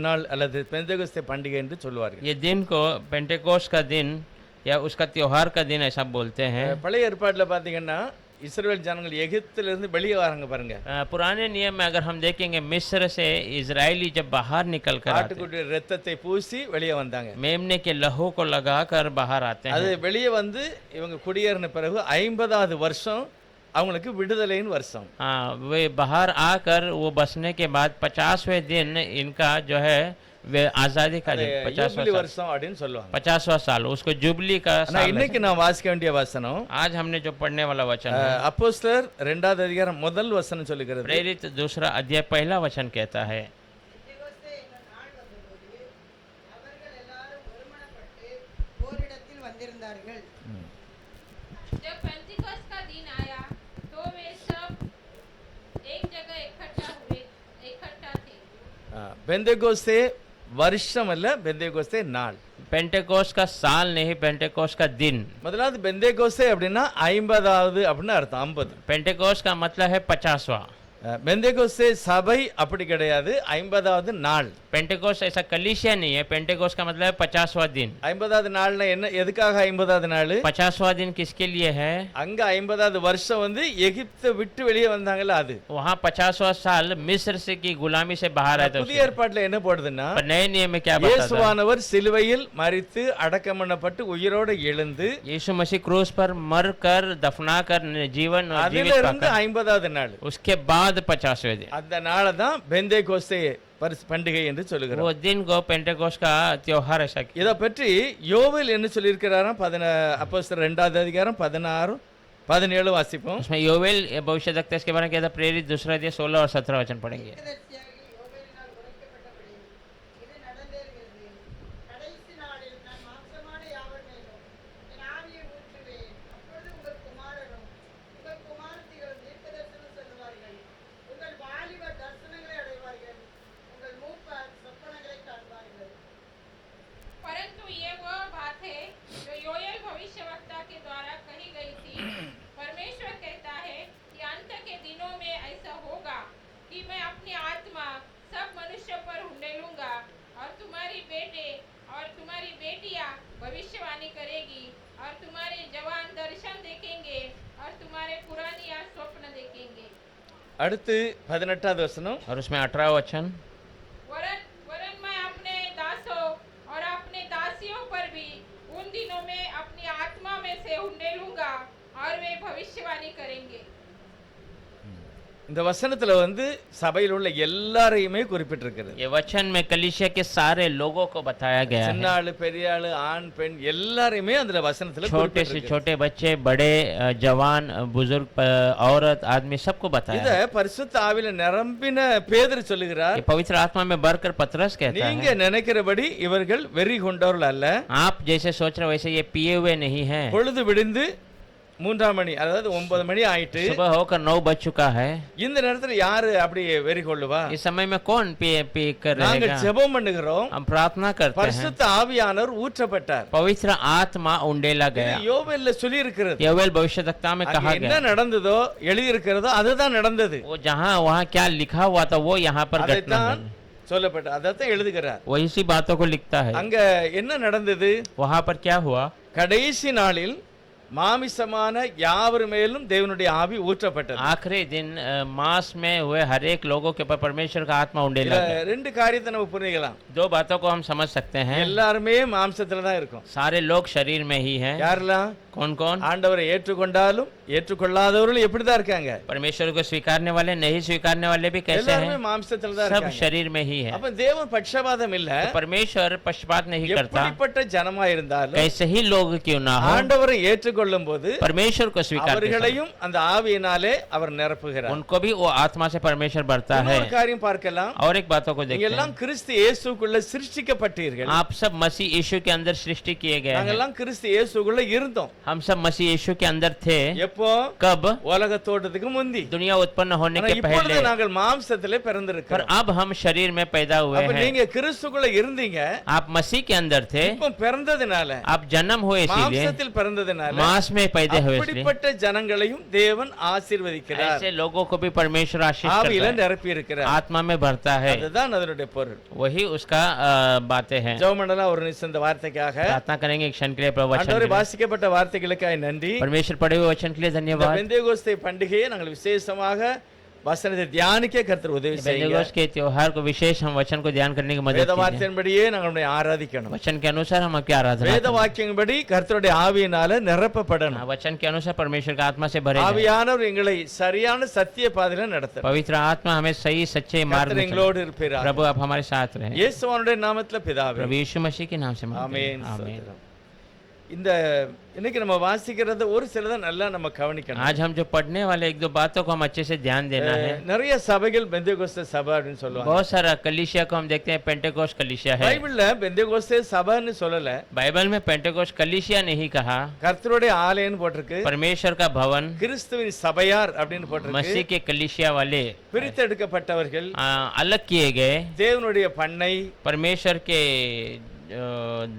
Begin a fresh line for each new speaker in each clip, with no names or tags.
நாள் அல்லது பெந்தேகோஸ்தே பண்டிகை என்று சொல்வார்கள்.
ये दिन को पेंटेकोस्ट का दिन या उसका त्योहार का दिन ऐसा बोलते हैं।
பழைய ஏற்பாட்டில் பார்த்தீங்கன்னா இஸ்ரவேல் ஜனங்கள் எகிப்திலிருந்து வெளியே வராங்க பாருங்க.
पुराने नियम में अगर हम देखेंगे मिस्र से इजरायली जब बाहर निकल कर आते
ஆட்டுக்குட்டி ரத்தத்தை பூசி வெளியே வந்தாங்க.
मेमने के लहू को लगाकर बाहर आते
அது
हैं।
வெளியே வந்து இவங்க குடியேறின பிறகு 50வது வருஷம் அவங்களுக்கு விடுதலையின் வருஷம்.
वे बाहर आकर वो बसने के बाद 50वें दिन इनका जो है वे आज़ादी का दिन
யூபிலி வருஷம் அப்படின்னு சொல்லுவாங்க.
50वां साल उसको जुबली का
ஆனா
साल है।
இன்னைக்கு நான் வாசிக்க வேண்டிய வசனம்
आज हमने जो पढ़ने वाला वचन है
அப்போஸ்தலர் 2வது அதிகாரம் முதல் வசனம் சொல்லுகிறது.
प्रेरित दूसरा अध्याय पहला वचन कहता है
பெந்தெகோஸ்தே என்னும் நாள் வந்தபோது அவர்கள் எல்லாரும் ஒருமனப்பட்டு ஓரிடத்தில் வந்திருந்தார்கள்.
जब पेंटिकॉस्ट का दिन आया तो वे सब एक जगह इकट्ठा थे।
பெந்தேகோஸ்தே வருஷம் அல்ல, பெந்தேகோஸ்தே நாள்.
पेंटेकोस्ट का साल नहीं पेंटेकोस्ट का दिन।
முதலாவது பெந்தேகோஸ்தே அப்படின்னா 50வது அப்படின்னு அர்த்தம். 50
पेंटेकोस्ट का मतलब है 50वां।
பெந்தேகோஸ்தே சபை அப்படி கிடையாது, 50வது நாள்.
पेंटेकोस्ट ऐसा कलीसिया नहीं है। पेंटेकोस्ट का मतलब है 50वां दिन।
50வது நாள்னா என்ன, எதுக்காக 50வது நாள்?
50वां दिन किसके लिए है?
அங்க 50வது வருஷம் வந்து எகிப்தை விட்டு வெளியே வந்தாங்கல்ல அது.
वहाँ 50वां साल मिस्र से की गुलामी से बाहर आए थे।
புதிய ஏற்பாட்டுல என்ன போடுதுன்னா,
पर नए नियम में क्या बताता है?
இயேசுவானவர் சிலுவையில் மரித்து அடக்கம் பண்ணப்பட்டு உயிரோடு எழுந்து
यीशु मसीह क्रूस पर मरकर दफनाकर जीवन और
அதில
जीवित
இருந்து
पाकर
50வது நாள்.
उसके बाद 50वें दिन
அந்த நாளை தான் பெந்தேகோஸ்தே பண்டிகை என்று சொல்லுகிறோம்.
वो दिन को पेंटेकोस्ट का त्योहार ऐसा किया।
இதை பற்றி யோவேல் என்ன சொல்லியிருக்கிறாராம்? அப்போஸ்தலர் 2வது அதிகாரம் 16 17 வாசிப்போம்.
उसमें योवेल भविष्यवक्ता इसके बारे में कहता है। प्रेरित दूसरा अध्याय 16 और 17 वचन पढ़ेंगे।
தீர்க்கதரிசியாகிய யோவேலினால் உரைக்கப்பட்டபடி இது நடந்தேறுகிறது. கடைசி நாளில் நான் மாம்சமான யாவர் மேலும் என் ஆவியை ஊற்றுவேன். அப்பொழுது உங்கள் குமாரரும் உங்கள் குமாரத்திகளும் தீர்க்கதரிசனம் சொல்லுவார்கள். உங்கள் வாலிபர் தரிசனங்களை அடைவார்கள். உங்கள் மூப்பர் சொப்பனங்களை காண்பார்கள்.
परंतु ये वह बात है जो योएल भविष्यवक्ता के द्वारा कही गई थी। परमेश्वर कहता है कि अंत के दिनों में ऐसा होगा कि मैं अपनी आत्मा सब मनुष्यों पर उंडेलूंगा और तुम्हारी बेटे और तुम्हारी बेटियां भविष्यवाणी करेगी और तुम्हारे जवान दर्शन देखेंगे और तुम्हारे पुरानिया स्वप्न देखेंगे।
அடுத்து 18வது வசனம்.
और उसमें 18 वचन
वरन वरन मैं अपने दासों और अपने दासियों पर भी उन दिनों में अपनी आत्मा में से उंडेलूंगा और वे भविष्यवाणी करेंगे।
இந்த வசனத்துல வந்து சபையில் உள்ள எல்லாரையுமே குறிப்பிட்டிருக்கிறது.
ये वचन में कलीसिया के सारे लोगों को बताया गया है।
சின்ன ஆளு பெரிய ஆளு ஆண் பெண் எல்லாரையுமே அந்த வசனத்துல
छोटे से
குறிப்பிட்டிருக்கு.
छोटे बच्चे बड़े जवान बुजुर्ग औरत आदमी सबको
இத
बताया है।
பரிசுத்த ஆவியில நிரம்பின பேதுரு சொல்லுகிறார்,
ये पवित्र आत्मा में भरकर पतरस कहता
நீங்க
है
நினைக்கிறபடி இவர்கள் வெறி கொண்டவர்கள் அல்ல,
आप जैसे सोच रहे वैसे ये पिए हुए नहीं है।
பொழுது விடிந்து 3ஆம் மணி, அதாவது 9 மணி ஆயிட்டு,
सुबह होकर 9 बज चुका है।
இந்த நேரத்துல யாரு அப்படி வெறி கொள்ளுவா?
इस समय में कौन पी कर
நாங்க
रहेगा?
ஜெபம் பண்ணுகிறோம்,
हम प्रार्थना करते हैं,
பரிசுத்த ஆவியானவர் ஊற்றப்பட்டார்.
पवित्र आत्मा उंडेला
இது
गया।
யோவேல்ல சொல்லி இருக்கிறது.
योवेल भविष्यवक्ता में
அங்க
कहा
என்ன
गया
நடந்ததோ எழுதி இருக்கிறதோ அதுதான் நடந்தது.
वो जहाँ वहाँ क्या लिखा हुआ था वो यहाँ पर घटना
அதைத்தான்
है।
சொல்லப்பட்ட அதைத்தான் எழுதுகிறார்.
वो इसी बातों को लिखता है।
அங்க என்ன நடந்தது?
वहाँ पर क्या हुआ?
கடைசி நாளில் மாமிசமான யாவர் மேலும் தேவனுடைய ஆவி ஊற்றப்பட்டது.
आखिरी दिन मास में हुए हर एक लोगों के ऊपर परमेश्वर का आत्मा उंडेला
இதுல
गया।
ரெண்டு காரியத்தை நம்ம புரிஞ்சுக்கலாம்.
दो बातों को हम समझ सकते हैं।
எல்லாருமே மாம்சத்துல தான் இருக்கும்.
सारे लोग शरीर में ही हैं।
யாரெல்லாம்
कौन कौन?
ஆண்டவரை ஏற்றுக்கொண்டாலும் ஏற்றுக்கொள்ளாதவர்களும் எப்படிதான் இருக்காங்க?
परमेश्वर को स्वीकारने वाले नहीं स्वीकारने वाले भी कैसे
எல்லாருமே
हैं?
மாம்சத்துல தான்
सब
இருக்காங்க.
शरीर में ही है।
அப்ப தேவன் பட்சபாதம் இல்ல.
तो परमेश्वर पक्षपात नहीं करता।
எப்படிப்பட்ட ஜனமா இருந்தாலும்
कैसे ही लोग क्यों ना हो,
ஆண்டவரை ஏற்றுக்கொள்ளும் போது
परमेश्वर को स्वीकार कर
அவர்களையும் அந்த ஆவியினாலே அவர் நிரப்புகிறார்.
उनको भी वो आत्मा से परमेश्वर भरता है।
இன்னொரு காரியம் பார்க்கலாம்.
और एक बातों को
நீங்க
देखते
எல்லாம்
हैं,
கிறிஸ்து இயேசுக்குள்ள சிருஷ்டிக்கப்பட்டீர்கள்.
आप सब मसीह यीशु के अंदर सृष्टि किए गए
நாங்க
हैं।
எல்லாம் கிறிஸ்து இயேசுக்குள்ள இருந்தோம்.
हम सब मसीह यीशु के अंदर थे
எப்போ?
कब?
உலக தோட்டத்துக்கு முந்தி.
दुनिया उत्पन्न होने
ஆனா
के
இப்பொழுது
पहले।
நாங்கள் மாம்சத்திலே
पर
பிறந்திருக்கிறோம்.
अब हम शरीर में पैदा हुए
அப்ப
हैं।
நீங்க கிறிஸ்துக்குள்ள இருந்தீங்க.
आप मसीह के अंदर थे।
இப்போ பிறந்ததினால,
आप जन्म हुए इसीलिए,
மாம்சத்தில் பிறந்ததினால
मांस में पैदा हुए इसलिए,
அப்படிப்பட்ட ஜனங்களையும் தேவன் ஆசீர்வதிக்கிறார்.
ऐसे लोगों को भी परमेश्वर आशीष
ஆவியில
करता है,
நிரப்பி இருக்கிறார்.
आत्मा में भरता है।
அதுதான் அதனுடைய பொருள்.
वही उसका बातें हैं।
ஜெபமண்டலம் ஒரு நிமிஷம் இந்த வார்த்தைக்காக.
प्रार्थना करेंगे एक क्षण के लिए प्रभु वचन
ஆண்டவரே
के लिए।
வாசிக்கப்பட்ட வார்த்தைகளுக்காக நன்றி.
परमेश्वर पढ़े हुए वचन के लिए
இந்த
धन्यवाद।
பெந்தேகோஸ்தே பண்டிகையை நாங்கள் விசேஷமாக வசனத்தை தியானிக்க கர்த்தர் உதவி செய்யுங்க.
बेंतेकोस्त के त्योहार को विशेष हम वचन को ध्यान करने की मदद
வேத
कीजिए।
வார்த்தையின்படியே நாங்கள் உம்மை ஆராதிக்கணும்.
वचन के अनुसार हम आपकी आराधना
வேத
करें।
வாக்கியங்களின்படி கர்த்தருடைய ஆவியினால நிரப்பப்படணும்.
हाँ, वचन के अनुसार परमेश्वर का आत्मा से भरे जाएं।
ஆவியானவர் எங்களை சரியான சத்திய பாதையில நடத்தணும்.
पवित्र आत्मा हमें सही सच्चे मार्ग
கர்த்தர்
में चलाए।
எங்களோடு இருப்பார்.
प्रभु आप हमारे साथ रहें।
இயேசுவினுடைய நாமத்திலே பிதாவே.
प्रभु यीशु मसीह के नाम से मांगते
ஆமென்.
हैं। आमीन।
ஸ்தோத்திரம். இந்த இன்னைக்கு நம்ம வாசிக்கிறது ஒரு சிலதை நல்லா நம்ம கவனிக்கணும்.
आज हम जो पढ़ने वाले एक दो बातों को हम अच्छे से ध्यान देना है।
நிறைய சபைகள் பெந்தேகோஸ்தே சபை அப்படின்னு சொல்லுவாங்க.
बहुत सारा कलीसिया को हम देखते हैं पेंटेकोस्ट कलीसिया है।
பைபிள்ல பெந்தேகோஸ்தே சபைன்னு சொல்லல,
बाइबल में पेंटेकोस्ट कलीसिया नहीं कहा,
கர்த்தருடைய ஆலயம்னு போட்டிருக்கு.
परमेश्वर का भवन,
கிறிஸ்துவின் சபையார் அப்படின்னு போட்டிருக்கு.
मसीह के कलीसिया वाले,
பிரித்தெடுக்கப்பட்டவர்கள்,
अलग किए गए,
தேவனுடைய பண்ணை,
परमेश्वर के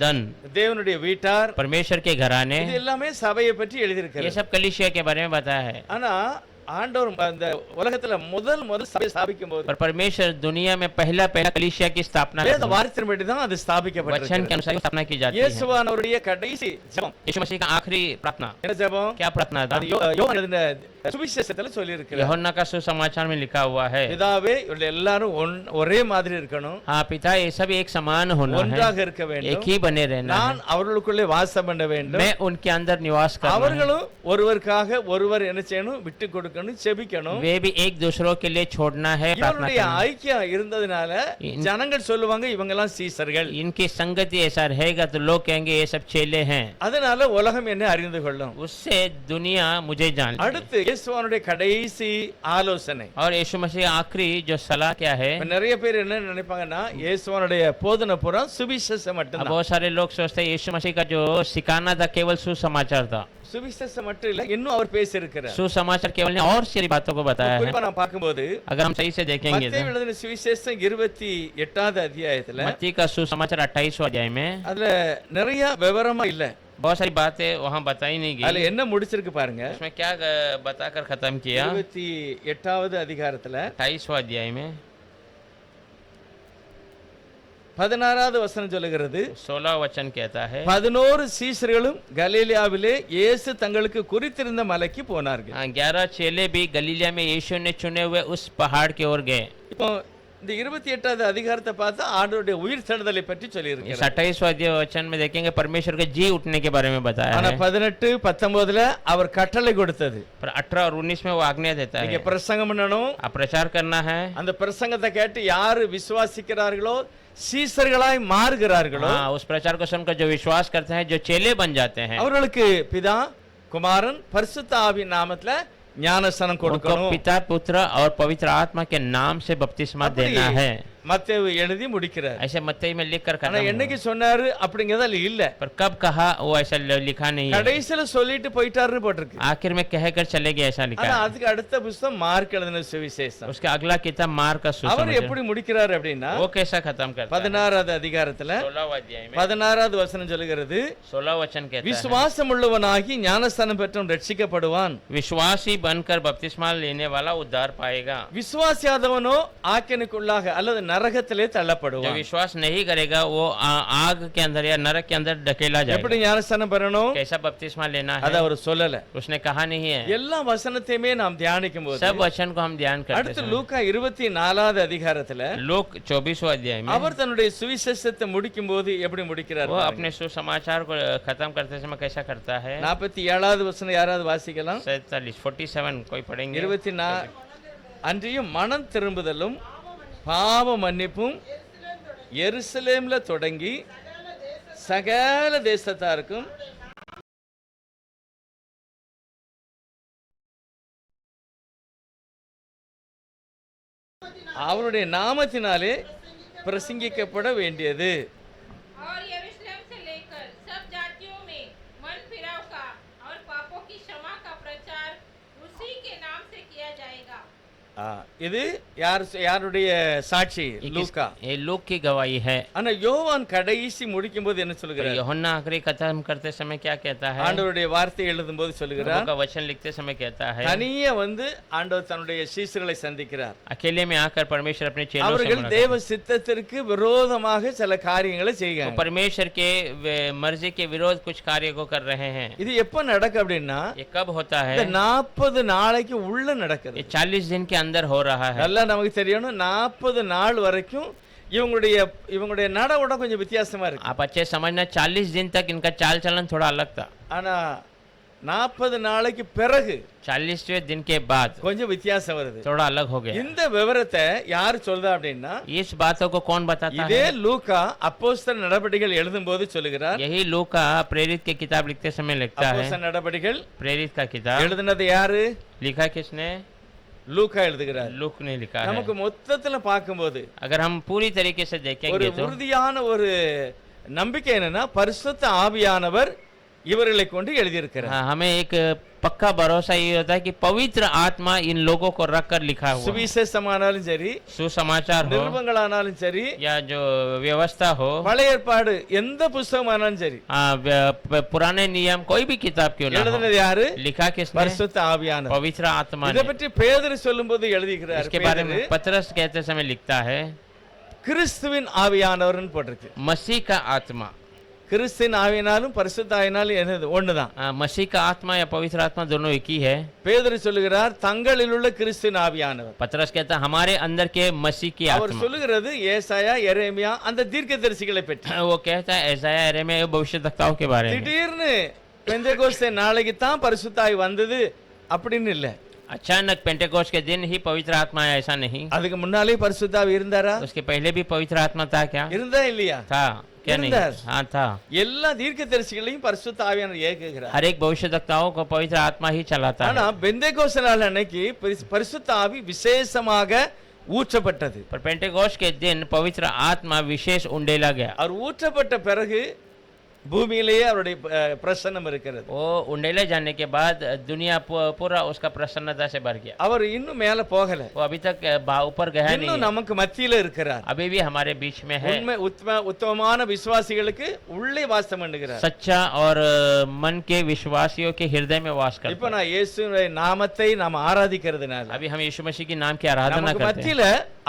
दन,
தேவனுடைய வீட்டார்,
परमेश्वर के घराने,
இது எல்லாமே சபையை பற்றி
ये
எழுதியிருக்கிறது.
सब कलीसिया के बारे में बताया है।
ஆனா ஆண்டவர் அந்த உலகத்துல முதல் சபை ஸ்தாபிக்கும் போது
पर परमेश्वर दुनिया में पहला कलीसिया की स्थापना
வேத
करता है।
வார்த்தையின்படி தான் அது
वचन के
ஸ்தாபிக்கப்பட்டிருக்கு.
अनुसार स्थापना की जाती है।
இயேசுவானவருடைய கடைசி ஜெபம்
यीशु मसीह का आखिरी प्रार्थना
என்ன ஜெபம்?
क्या प्रार्थना था?
அது யோவான் எழுதின சுவிசேஷத்துல சொல்லி இருக்கிறார்.
यूहन्ना का सुसमाचार में लिखा हुआ है।
பிதாவே இவர்கள் எல்லாரும் ஒரே மாதிரி இருக்கணும்,
हाँ पिता, ये सब एक समान होना है,
ஒன்றாக இருக்க
एक
வேண்டும்,
ही बने रहना
நான் அவர்களுக்குள்ளே வாசம் பண்ண
है,
வேண்டும்,
मैं उनके अंदर निवास करना है।
அவர்களும் ஒருவருக்காக ஒருவர் என்ன செய்யணும்? விட்டு கொடுக்கணும், செபிக்கணும்.
वे भी एक दूसरों के लिए छोड़ना है, प्रार्थना
இவருடைய
करना है।
ஐக்கியம் இருந்ததுனால ஜனங்கள் சொல்லுவாங்க இவங்க எல்லாம் சீசர்கள்.
इनकी संगति ऐसा रहेगा तो लोग कहेंगे ये सब चेले हैं,
அதனால உலகம் என்ன அறிந்து கொள்ளும்.
उससे दुनिया मुझे जान ले।
அடுத்து இயேசுவானுடைய கடைசி ஆலோசனை.
और यीशु मसीह आखिरी जो सलाह क्या है?
இப்ப நிறைய பேர் என்ன நினைப்பாங்கன்னா இயேசுவானுடைய போதனை பூரா சுவிசேஷம்
अब
மட்டும்தான்.
बहुत सारे लोग सोचते हैं यीशु मसीह का जो सिखाना था केवल सुसमाचार था।
சுவிசேஷம் மட்டும் இல்ல, இன்னும் அவர் பேசி இருக்கிறார்.
सुसमाचार केवल नहीं, और सारी बातों को बताया है।
குறிப்பா நான் பார்க்கும்போது
अगर हम सही से देखेंगे
மத்தேயு எழுதின சுவிசேஷம் 28வது அத்தியாயத்துல
मत्ती का सुसमाचार 28वां अध्याय में
அதுல நிறைய விவரமா இல்ல,
बहुत सारी बातें वहाँ बताई नहीं
அதுல
गई।
என்ன முடிச்சிருக்கு பாருங்க.
उसमें क्या बताकर खत्म किया?
28வது அதிகாரத்துல
28वां अध्याय में
16வது வசனம் சொல்லுகிறது,
16 वचन कहता है,
11 சீஷர்களும் கலிலேயாவிலே இயேசு தங்களுக்கு குறித்திருந்த மலைக்கு போனார்கள்.
11 चेले भी गलीलिया में यीशु ने चुने हुए उस पहाड़ की ओर गए।
இப்போ இந்த 28வது அதிகாரத்தை பார்த்தா ஆண்டவருடைய உயிர் தழுதலை பற்றி சொல்லி
इस
இருக்கிறார்.
28वां वचन में देखेंगे परमेश्वर के जी उठने के बारे में बताया
ஆனா
है।
18 19ல அவர் கட்டளை கொடுத்தது,
पर 18 और 19 में वो आज्ञा देता
நீங்க
है,
பிரசங்கம் பண்ணணும்.
आप प्रचार करना है।
அந்த பிரசங்கத்தை கேட்டு யாரு விசுவாசிக்கிறார்களோ சீசர்களாய் மாறுகிறார்களோ
हाँ, उस प्रचार को सुनकर जो विश्वास करते हैं, जो चेले बन जाते हैं,
அவர்களுக்கு பிதா குமாரன் பரிசுத்த ஆவி நாமத்துல ஞானஸ்நானம்
उनको
கொடுக்கணும்.
पिता पुत्र और पवित्र आत्मा के नाम से बपतिस्मा
அப்படி
देना है।
மத்தேயு எழுதி முடிக்கிறார்.
ऐसे मत्ती में लिख कर
ஆனா
खत्म
என்னைக்கு
हुआ।
சொன்னாரு அப்படிங்கறது அதுல இல்ல.
पर कब कहा वो ऐसा लिखा नहीं है।
கடைசில சொல்லிட்டு போயிட்டாருன்னு போட்டிருக்கு.
आखिर में कहकर चले गए ऐसा लिखा
ஆனா
है।
அதுக்கு அடுத்த புத்தகம் மார்க் எழுதின சுவிசேஷம்.
उसका अगला किताब मार्क का
அவர்
सुसमाचार,
எப்படி முடிக்கிறார் அப்படின்னா
वो कैसा खत्म करता है?
16வது அதிகாரத்துல
16वां अध्याय में
16வது வசனம் சொல்லுகிறது,
16 वचन कहता है,
விசுவாசம் உள்ளவனாகி ஞானஸ்நானம் பெற்றவன் ரட்சிக்கப்படுவான்,
विश्वासी बनकर बपतिस्मा लेने वाला उद्धार पाएगा।
விசுவாசியாதவனோ ஆக்கினைக்குள்ளாக அல்லது நரகத்திலே
जो
தள்ளப்படுவான்.
विश्वास नहीं करेगा वो आग के अंदर या नरक के अंदर ढकेला
எப்படி
जाएगा।
ஞானஸ்நானம் பெறணும்
कैसा बपतिस्मा लेना
அத
है
அவர் சொல்லல.
उसने कहा नहीं है।
எல்லா வசனத்தையுமே நாம் தியானிக்கும் போது
सब वचन को हम ध्यान करते
அடுத்து
हैं।
லூக்கா 24வது அதிகாரத்துல
लोक 24वां अध्याय में
அவர் தன்னுடைய சுவிசேஷத்தை முடிக்கும் போது எப்படி முடிக்கிறார்
वो
பாருங்க.
अपने सुसमाचार को खत्म करते समय कैसा करता है?
47வது வசனம் யாராவது வாசிக்கலாம்?
47 कोई पढ़ेंगे?
24 அன்றியும் மனம் திரும்புதலும் பாவ மன்னிப்பும் எருசலேம்ல தொடங்கி சகல தேசத்தாருக்கும் அவருடைய நாமத்தினாலே பிரசங்கிக்கப்பட வேண்டியது.
और यरूशलेम से लेकर सब जातियों में मन फिराव का
இது யாருடைய சாட்சி? லூக்கா.
ये लूक की गवाही है।
ஆனா யோவான் கடைசி முடிக்கும்போது என்ன சொல்லுகிறார்?
यूहन्ना आखिरी खत्म करते समय क्या कहता है?
ஆண்டவருடைய வார்த்தை எழுதும்போது சொல்லுகிறார்,
प्रभु का वचन लिखते समय कहता है,
தனியே வந்து ஆண்டவர் தன்னுடைய சீஷர்களை சந்திக்கிறார்.
अकेले में आकर परमेश्वर अपने चेलों से
அவர்கள்
मुलाकात
தேவ சித்தத்திற்கு விரோதமாக சில காரியங்களை
तो
செய்கிறாங்க.
परमेश्वर के मर्जी के विरोध कुछ कार्य को कर रहे हैं।
இது எப்ப நடக்கு அப்படின்னா
ये कब होता है?
இந்த 40 நாளைக்கு உள்ள நடக்குது.
ये 40 दिन के अंदर हो रहा है।
நல்லா நமக்கு தெரியணும், 40 நாள் வரைக்கும் இவங்களுடைய நடவட கொஞ்சம் வித்தியாசமா இருக்கு.
आप अच्छे समझना 40 दिन तक इनका चाल चलन थोड़ा अलग था।
ஆனா 40 நாளைக்கு பிறகு
40वें दिन के बाद
கொஞ்சம் வித்தியாசம் வருது.
थोड़ा अलग हो गया।
இந்த விவரத்தை யார் சொல்றா அப்படின்னா
इस बातों को कौन बताता
இதே
है?
லூக்கா அப்போஸ்தலர் நடபடிகள் எழுதும்போது சொல்லுகிறார்.
यही लूका प्रेरित की किताब लिखते समय लिखता है।
அப்போஸ்தலர் நடபடிகள்
प्रेरित का किताब
எழுதுனது யாரு?
लिखा किसने?
லூக்கா எழுதுகிறார்.
लूक ने लिखा है।
நமக்கு மொத்தத்துல பார்க்கும்போது
अगर हम पूरी तरीके से
ஒரு
देखेंगे तो
உறுதியான ஒரு நம்பிக்கை என்னன்னா பரிசுத்த ஆவியானவர் இவர்களை கொண்டு எழுதியிருக்கிறார்.
हाँ, हमें एक पक्का भरोसा ये होता है कि पवित्र आत्मा इन लोगों को रख कर लिखा हुआ है।
சுவிசேஷமானாலும் சரி,
सुसमाचार हो
நிருபங்களானாலும் சரி,
या जो व्यवस्था हो,
பழைய ஏற்பாடு எந்த புஸ்தகமானாலும் சரி,
पुराने नियम कोई भी किताब क्यों ना हो,
எழுதுனது யாரு?
लिखा किसने?
பரிசுத்த ஆவியானவர்.
पवित्र आत्मा
இதை
ने।
பற்றி பேதுரு சொல்லும்போது எழுதிக்கிறார்.
इसके बारे में पतरस कहते समय लिखता है
கிறிஸ்துவின் ஆவியானவர்னு போட்டிருக்கு.
मसीह का आत्मा।
கிறிஸ்துவின் ஆவியானாலும் பரிசுத்த ஆவியானாலும் என்னது ஒண்ணுதான்.
मसीह का आत्मा या पवित्र आत्मा दोनों एक ही है।
பேதுரு சொல்லுகிறார் தங்களில் உள்ள கிறிஸ்துவின் ஆவியானவர்.
पतरस कहता है हमारे अंदर के मसीह की
அவர்
आत्मा।
சொல்லுகிறது ஏசாயா, எரேமியா அந்த தீர்க்கதரிசிகளை பற்றி.
वो कहता है ऐसाया, यिर्मयाह भविष्यद्वक्ताओं के बारे में।
திடீர்னு பெந்தேகோஸ்தே நாளைக்கு தான் பரிசுத்த ஆவி வந்தது அப்படின்னு இல்ல.
अचानक पेंटेकोस्ट के दिन ही पवित्र आत्मा आया, ऐसा नहीं।
அதுக்கு முன்னாலே பரிசுத்த ஆவி இருந்தாரா?
उसके पहले भी पवित्र आत्मा था क्या?
இருந்தா இல்லையா?
था क्या? नहीं।
இருந்தார்.
हाँ था।
எல்லா தீர்க்கதரிசிகளையும் பரிசுத்த ஆவியானவர் ஏகுகிறார்.
हर एक भविष्यद्वक्ताओं को पवित्र आत्मा ही चलाता
ஆனா
है।
பெந்தேகோஸ்தே நாள் அன்னைக்கு பரிசுத்த ஆவி விசேஷமாக ஊற்றப்பட்டது.
पर पेंटेकोस्ट के दिन पवित्र आत्मा विशेष उंडेला गया।
அவர் ஊற்றப்பட்ட பிறகு பூமியிலேயே அவருடைய பிரசன்னம் இருக்கிறது.
वो उंडेले जाने के बाद दुनिया पूरा उसका प्रसन्नता से भर गया।
அவர் இன்னும் மேல போகல.
वो अभी तक ऊपर गया नहीं
இன்னும்
है।
நமக்கு மத்தியில இருக்கிறார்.
अभी भी हमारे बीच में है।
உண்மை உத்தமமான விசுவாசிகளுக்கு உள்ளே வாசம் பண்ணுகிறார்.
सच्चा और मन के विश्वासियों के हृदय में वास करता
இப்ப
है।
நான் இயேசுவின் நாமத்தை நாம் ஆராதிக்கிறதுனால
अभी हम यीशु मसीह की नाम की आराधना
நமக்கு
करते हैं।
மத்தியில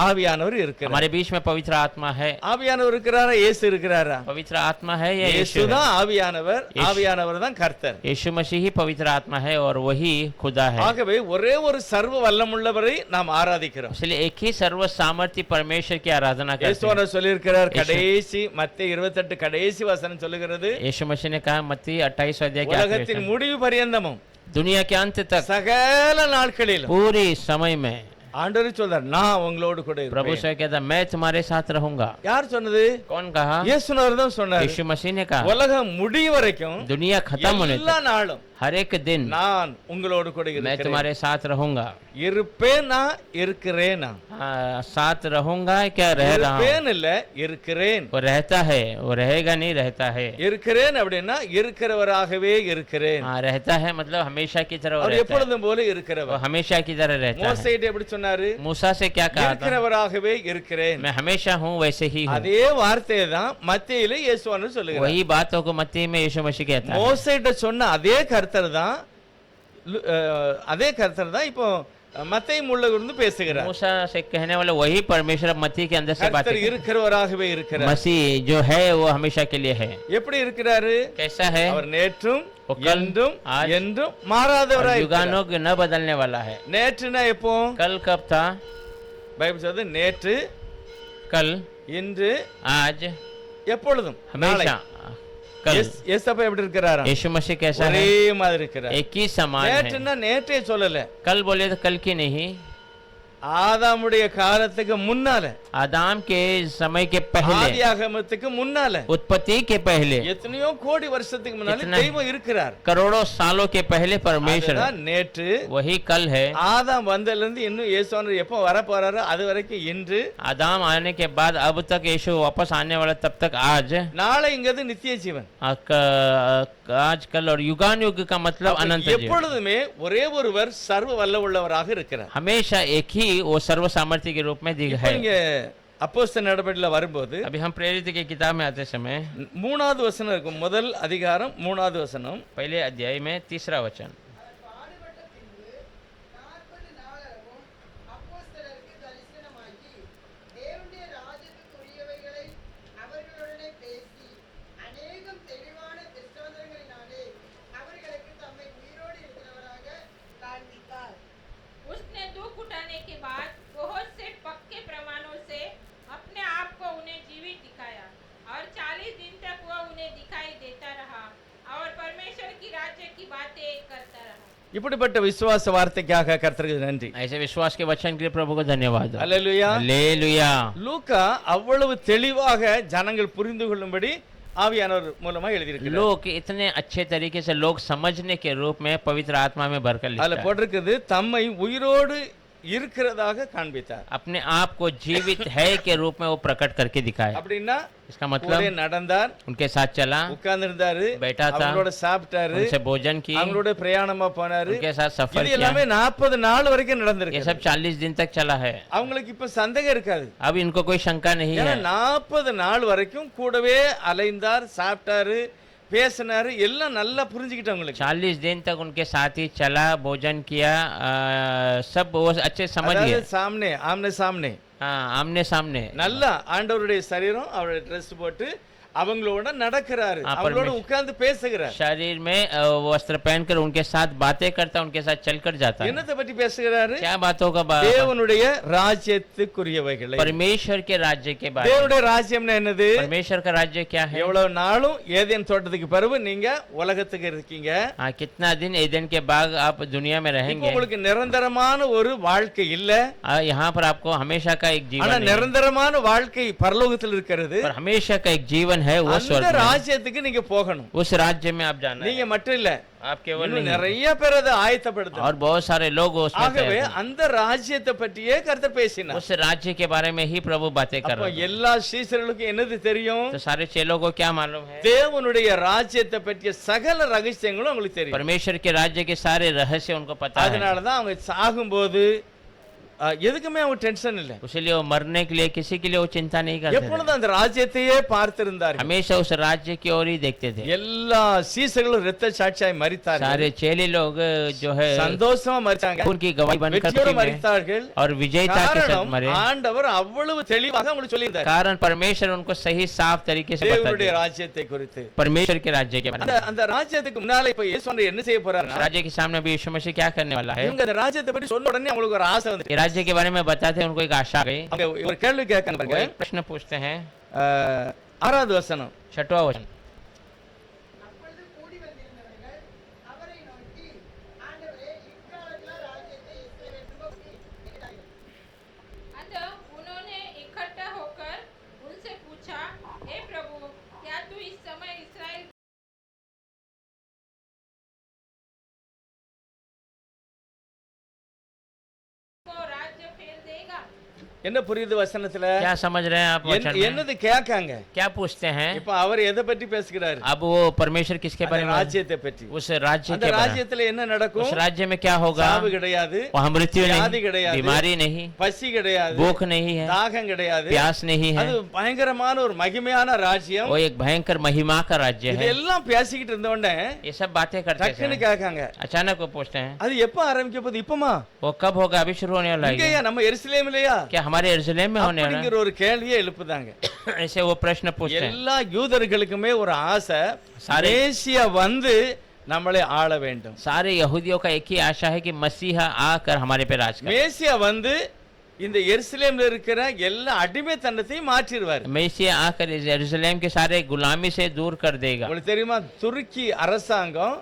ஆவியானவர் இருக்கிறார்.
हमारे बीच में पवित्र आत्मा है।
ஆவியானவர் இருக்கிறாரா? இயேசு இருக்கிறாரா?
पवित्र आत्मा है या यीशु
இயேசு
है?
தான் ஆவியானவர், ஆவியானவர் தான் கர்த்தர்.
यीशु मसीह ही पवित्र आत्मा है और वही खुदा है।
ஆகவே ஒரே ஒரு சர்வ வல்லமுள்ளவரை நாம் ஆராதிக்கிறோம்.
इसलिए एक ही सर्व सामर्थ्य परमेश्वर की आराधना करते हैं।
இயேசுவானவர் சொல்லியிருக்கிறார், கடைசி மத்தேயு 28 கடைசி வசனம் சொல்லுகிறது,
यीशु मसीह ने कहा मत्ती 28 अध्याय के आखिरी
உலகத்தின்
वचन,
முடிவு பரியந்தமும்
दुनिया के अंत तक
சகல நாட்களிலும்
पूरी समय में
ஆண்டவர் சொல்றார், நான் உங்களோடு கூட
प्रभु
இருப்பேன்.
से कहता मैं तुम्हारे साथ रहूंगा।
யார் சொன்னது?
कौन कहा?
இயேசுவானவர் தான் சொன்னார்.
यीशु मसीह ने कहा
உலகம் முடிவு வரைக்கும்
दुनिया खत्म होने
எல்லா
तक
நாளும்
हर एक दिन
நான் உங்களோடு கூட
मैं
இருக்கிறேன்.
तुम्हारे साथ रहूंगा।
இருப்பேன், நான் இருக்கிறேன். நான்
साथ रहूंगा क्या? रह रहा हूँ।
இருப்பேன் இல்ல, இருக்கிறேன்.
वो रहता है, वो रहेगा नहीं, रहता है।
இருக்கிறேன் அப்படின்னா இருக்கிறவராகவே இருக்கிறேன்.
हाँ, रहता है मतलब हमेशा की तरह वो
அவர்
रहता है।
எப்பொழுதும் போல
वो
இருக்கிறவர்.
हमेशा की तरह रहता है।
மோசேயிட்ட எப்படி சொன்னாரு?
मूसा से क्या कहा था?
இருக்கிறவராகவே இருக்கிறேன்.
मैं हमेशा हूँ वैसे ही हूँ।
அதே வார்த்தையை தான் மத்தேயில இயேசுவானவர் சொல்லுகிறார்.
वही बातों को मत्ती में यीशु मसीह कहता है।
மோசேயிட்ட சொன்ன அதே கர்த்தர் தான் இப்போ மத்தேயு முள்ள இருந்து பேசுகிறார்.
मूसा से कहने वाले वही परमेश्वर मत्ती के अंदर से बातें
கர்த்தர்
करता है।
இருக்கிறவராகவே இருக்கிறார்.
मसीह जो है वो हमेशा के लिए है।
எப்படி இருக்கிறாரு?
कैसा है?
அவர் நேற்றும்
वो कल,
என்றும்
आज,
என்றும் மாறாதவராய் இருக்கிறார்.
युगानों के न बदलने वाला है।
நேற்றுனா எப்போ?
कल कब था?
பைபிள் சொல்லுது நேற்று,
कल,
இன்று,
आज,
எப்பொழுதும்.
हमेशा। कल
ஏசப்பா எப்படி இருக்கிறாரா?
यीशु मसीह कैसा है?
ஒரே மாதிரி இருக்கிறார்.
एक ही समान है।
நேற்றுனா நேற்றே சொல்லல,
कल बोले तो कल की नहीं,
ஆதாமுடைய காலத்துக்கு முன்னால,
आदाम के समय के पहले,
ஆதியாகமத்துக்கு முன்னால,
उत्पत्ति के पहले,
எத்தனையோ கோடி வருஷத்துக்கு முன்னால
इतना-
தெய்வம் இருக்கிறார்.
करोड़ों सालों के पहले परमेश्वर,
அதுதான் நேற்று.
वही कल है।
ஆதாம் வந்ததுல இருந்து இன்னும் இயேசுவானவர் எப்போ வர போறாரு அது வரைக்கும் இன்று,
आदाम आने के बाद अब तक यीशु वापस आने वाला तब तक आज,
நாளை இங்கிறது நித்திய ஜீவன்.
आज कल और युगान युग का मतलब अनंत जीवन।
எப்பொழுதுமே ஒரே ஒருவர் சர்வ வல்ல உள்ளவராக இருக்கிறார்.
हमेशा एक ही ही वो सर्व सामर्थ्य के रूप में दिख
இப்போ
है।
நீங்க அப்போஸ்தலர் நடபடியில வரும்போது
अभी हम प्रेरित की किताब में आते समय
3வது வசனம் இருக்கும். முதல் அதிகாரம் 3வது வசனம்.
पहले अध्याय में 3रा वचन।
அவர் பாடுபட்ட பின்பு 40 நாளளவும் அப்போஸ்தலருக்கு தரிசனமாகி தேவனுடைய ராஜ்யத்துக்குரியவைகளை அவர்களுடனே பேசி அநேகம் தெளிவான திருஷ்டாந்தங்களினாலே அவர்களுக்கு தம்மை உயிரோடு இருக்கிறவராக காண்பித்தார்.
उसने दुख उठाने के बाद बहुत से पक्के प्रमाणों से अपने आप को उन्हें जीवित दिखाया और 40 दिन तक वह उन्हें दिखाई देता रहा और परमेश्वर की राज्य की बातें करता रहा।
இப்படிப்பட்ட விசுவாச வார்த்தைக்காக கர்த்தருக்கு நன்றி.
ऐसे विश्वास के वचन के लिए प्रभु को धन्यवाद।
அல்லேலூயா.
हालेलुया।
லூக்கா அவ்வளவு தெளிவாக ஜனங்கள் புரிந்து கொள்ளும்படி ஆவியானவர் மூலமா எழுதியிருக்கிறார்.
लोग इतने अच्छे तरीके से लोग समझने के रूप में पवित्र आत्मा में भरकर लिखता
அதுல
है।
போட்டிருக்குது தம்மை உயிரோடு இருக்கிறதாக காண்பித்தார்.
अपने आप को जीवित है के रूप में वो प्रकट करके दिखाया।
அப்படின்னா
इसका
கூட
मतलब
நடந்தார்,
उनके साथ चला,
உட்கார்ந்து இருந்தாரு,
बैठा था,
அவங்களோட சாப்பிட்டாரு,
उनसे भोजन की,
அவங்களோட பிரயாணமா போனாரு.
उनके साथ सफर
இது
किया।
எல்லாமே 40 நாள் வரைக்கும்
ये
நடந்திருக்கு.
सब 40 दिन तक चला है।
அவங்களுக்கு இப்ப சந்தேகம் இருக்காது.
अब इनको कोई शंका नहीं
ஏன்னா
है।
40 நாள் வரைக்கும் கூடவே அலைந்தார், சாப்பிட்டாரு, பேசினாரு, எல்லாம் நல்லா புரிஞ்சுக்கிட்டவங்களுக்கு.
40 दिन तक उनके साथ ही चला, भोजन किया, सब वो अच्छे समझ गए।
சாமனே ஆம்னே சாமனே
हाँ, आमने सामने
நல்லா ஆண்டவருடைய சரீரம் அவருடைய ட்ரெஸ் போட்டு அவங்களோட நடக்கிறாரு,
हाँ,
அவங்களோட உட்கார்ந்து பேசுகிறார்.
शरीर में वस्त्र पहनकर उनके साथ बातें करता, उनके साथ चलकर जाता है।
என்னத்தை பற்றி பேசுகிறாரு?
क्या बातों का
தேவனுடைய ராஜ்யத்துக்குரியவைகளை.
परमेश्वर के राज्य के बारे में।
தேவனுடைய ராஜ்யம்னா என்னது?
परमेश्वर का राज्य क्या है?
எவ்வளவு நாளும் ஏதேன் தோட்டத்துக்கு பிறகு நீங்க உலகத்துக்கு இருக்கீங்க.
हाँ, कितना दिन एदन के बाग आप दुनिया में
இப்போ
रहेंगे।
உங்களுக்கு நிரந்தரமான ஒரு வாழ்க்கை இல்ல.
यहाँ पर आपको हमेशा का एक
ஆனா
जीवन है,
நிரந்தரமான வாழ்க்கை பரலோகத்தில் இருக்கிறது.
पर हमेशा का एक जीवन है वो
அந்த
स्वर्ग में।
ராஜ்யத்துக்கு நீங்க போகணும்.
उस राज्य में आप जाना
நீங்க
है।
மட்டும் இல்ல,
आप केवल
இன்னும்
नहीं,
நிறைய பேர் அதை ஆயத்தப்படுத்தணும்.
और बहुत सारे लोग उसमें
ஆகவே
तैयार हैं।
அந்த ராஜ்யத்தை பற்றியே கர்த்தர் பேசினார்.
उस राज्य के बारे में ही प्रभु बातें कर
அப்ப
रहे हैं।
எல்லா சீசர்களுக்கும் என்னது தெரியும்?
तो सारे चेलों को क्या मालूम है?
தேவனுடைய ராஜ்யத்தை பற்றிய சகல ரகசியங்களும் உங்களுக்கு தெரியும்.
परमेश्वर के राज्य के सारे रहस्य उनको पता है।
அதனாலதான் அவங்க சாகும்போது எதுக்குமே அவங்க டென்ஷன் இல்ல.
इसलिए वो मरने के लिए किसी के लिए वो चिंता नहीं करते थे।
எப்பொழுதும் அந்த ராஜ்யத்தையே பார்த்திருந்தார்கள்.
हमेशा उस राज्य की ओर ही देखते थे।
எல்லா சீசர்களும் இரத்த சாட்சியாய் மரித்தார்கள்.
सारे चेले लोग जो है
சந்தோஷமா மரித்தாங்க,
उनकी गवाही बनकर
வெற்றியோடு
खुशी में
மரித்தார்கள்.
और विजयता के साथ
காரணம்
मरे।
ஆண்டவர் அவ்வளவு தெளிவாக உங்களுக்கு சொல்லியிருந்தார்
कारण परमेश्वर उनको सही साफ तरीके से बता
தேவனுடைய
दिया
ராஜ்யத்தை குறித்து.
परमेश्वर के राज्य के बारे
அந்த
में।
அந்த ராஜ்யத்துக்கு முன்னால இப்ப இயேசு ஆண்டவர் என்ன செய்ய போறாரு?
राज्य के सामने भी यीशु मसीह क्या करने वाला है?
இவங்க அந்த ராஜ்யத்தை பற்றி சொன்ன உடனே அவங்களுக்கு ஒரு ஆசை வந்து
ये राज्य के बारे में बताते हैं, उनको एक आशा आ गई।
அவங்க ஒரு கேள்வி கேட்காங்க
वो
பாருங்க.
एक प्रश्न पूछते हैं,
6வது வசனம்.
6वां वचन।
அப்பொழுது கூடி வந்திருந்தவர்கள் அவரை நோக்கி, ஆண்டவரே, இக்காலத்தில் ராஜ்யத்தை இஸ்ரவேலுக்கு பற்றி கேட்டார்கள்.
अतः उन्होंने इकट्ठा होकर उनसे पूछा, हे प्रभु, क्या तू इस समय इस्राएल को राज्य फेर देगा?
என்ன புரியுது வசனத்துல?
क्या समझ रहे हैं आप वचन में?
என்னது கேட்காங்க?
क्या पूछते हैं?
இப்ப அவர் எதை பற்றி பேசுகிறாரு?
अब वो परमेश्वर किसके
அந்த
बारे में?
ராஜ்யத்தை பற்றி.
उस राज्य
அந்த
के बारे में।
ராஜ்யத்துல என்ன நடக்கும்?
उस राज्य में क्या होगा?
சாவு கிடையாது,
वहाँ मृत्यु
व्याधि
नहीं,
கிடையாது,
बीमारी नहीं,
பசி கிடையாது,
भूख नहीं है,
தாகம் கிடையாது.
प्यास नहीं है।
அது பயங்கரமான ஒரு மகிமையான ராஜ்யம்.
वो एक भयंकर महिमा का राज्य है।
இதெல்லாம் பேசிக்கிட்டு இருந்த உடனே
ये सब बातें करते
டக்குன்னு
हैं,
கேட்காங்க,
अचानक वो पूछते हैं,
அது எப்ப ஆரம்பிக்க போகுது? இப்பமா?
वो कब होगा? अभी शुरू होने वाला
இங்கயா
है।
நம்ம எருசலேமிலேயா?
क्या हमारे यरूशलेम में होने वाला
அப்படிங்கிற ஒரு கேள்வியை எழுப்புதாங்க.
है? ऐसे वो प्रश्न पूछते हैं।
எல்லா யூதர்களுக்குமே ஒரு ஆசை,
सारे-
மேசியா வந்து நம்மளை ஆள வேண்டும்.
सारे यहूदियों का एक ही आशा है कि मसीहा आकर हमारे पे राज करे।
மேசியா வந்து இந்த எருசலேம்ல இருக்கிற எல்லா அடிமைத்தனத்தையும் மாற்றிடுவார்.
मसीहा आकर इस यरूशलेम के सारे गुलामी से दूर कर देगा।
உங்களுக்கு தெரியுமா, துருக்கி அரசாங்கம்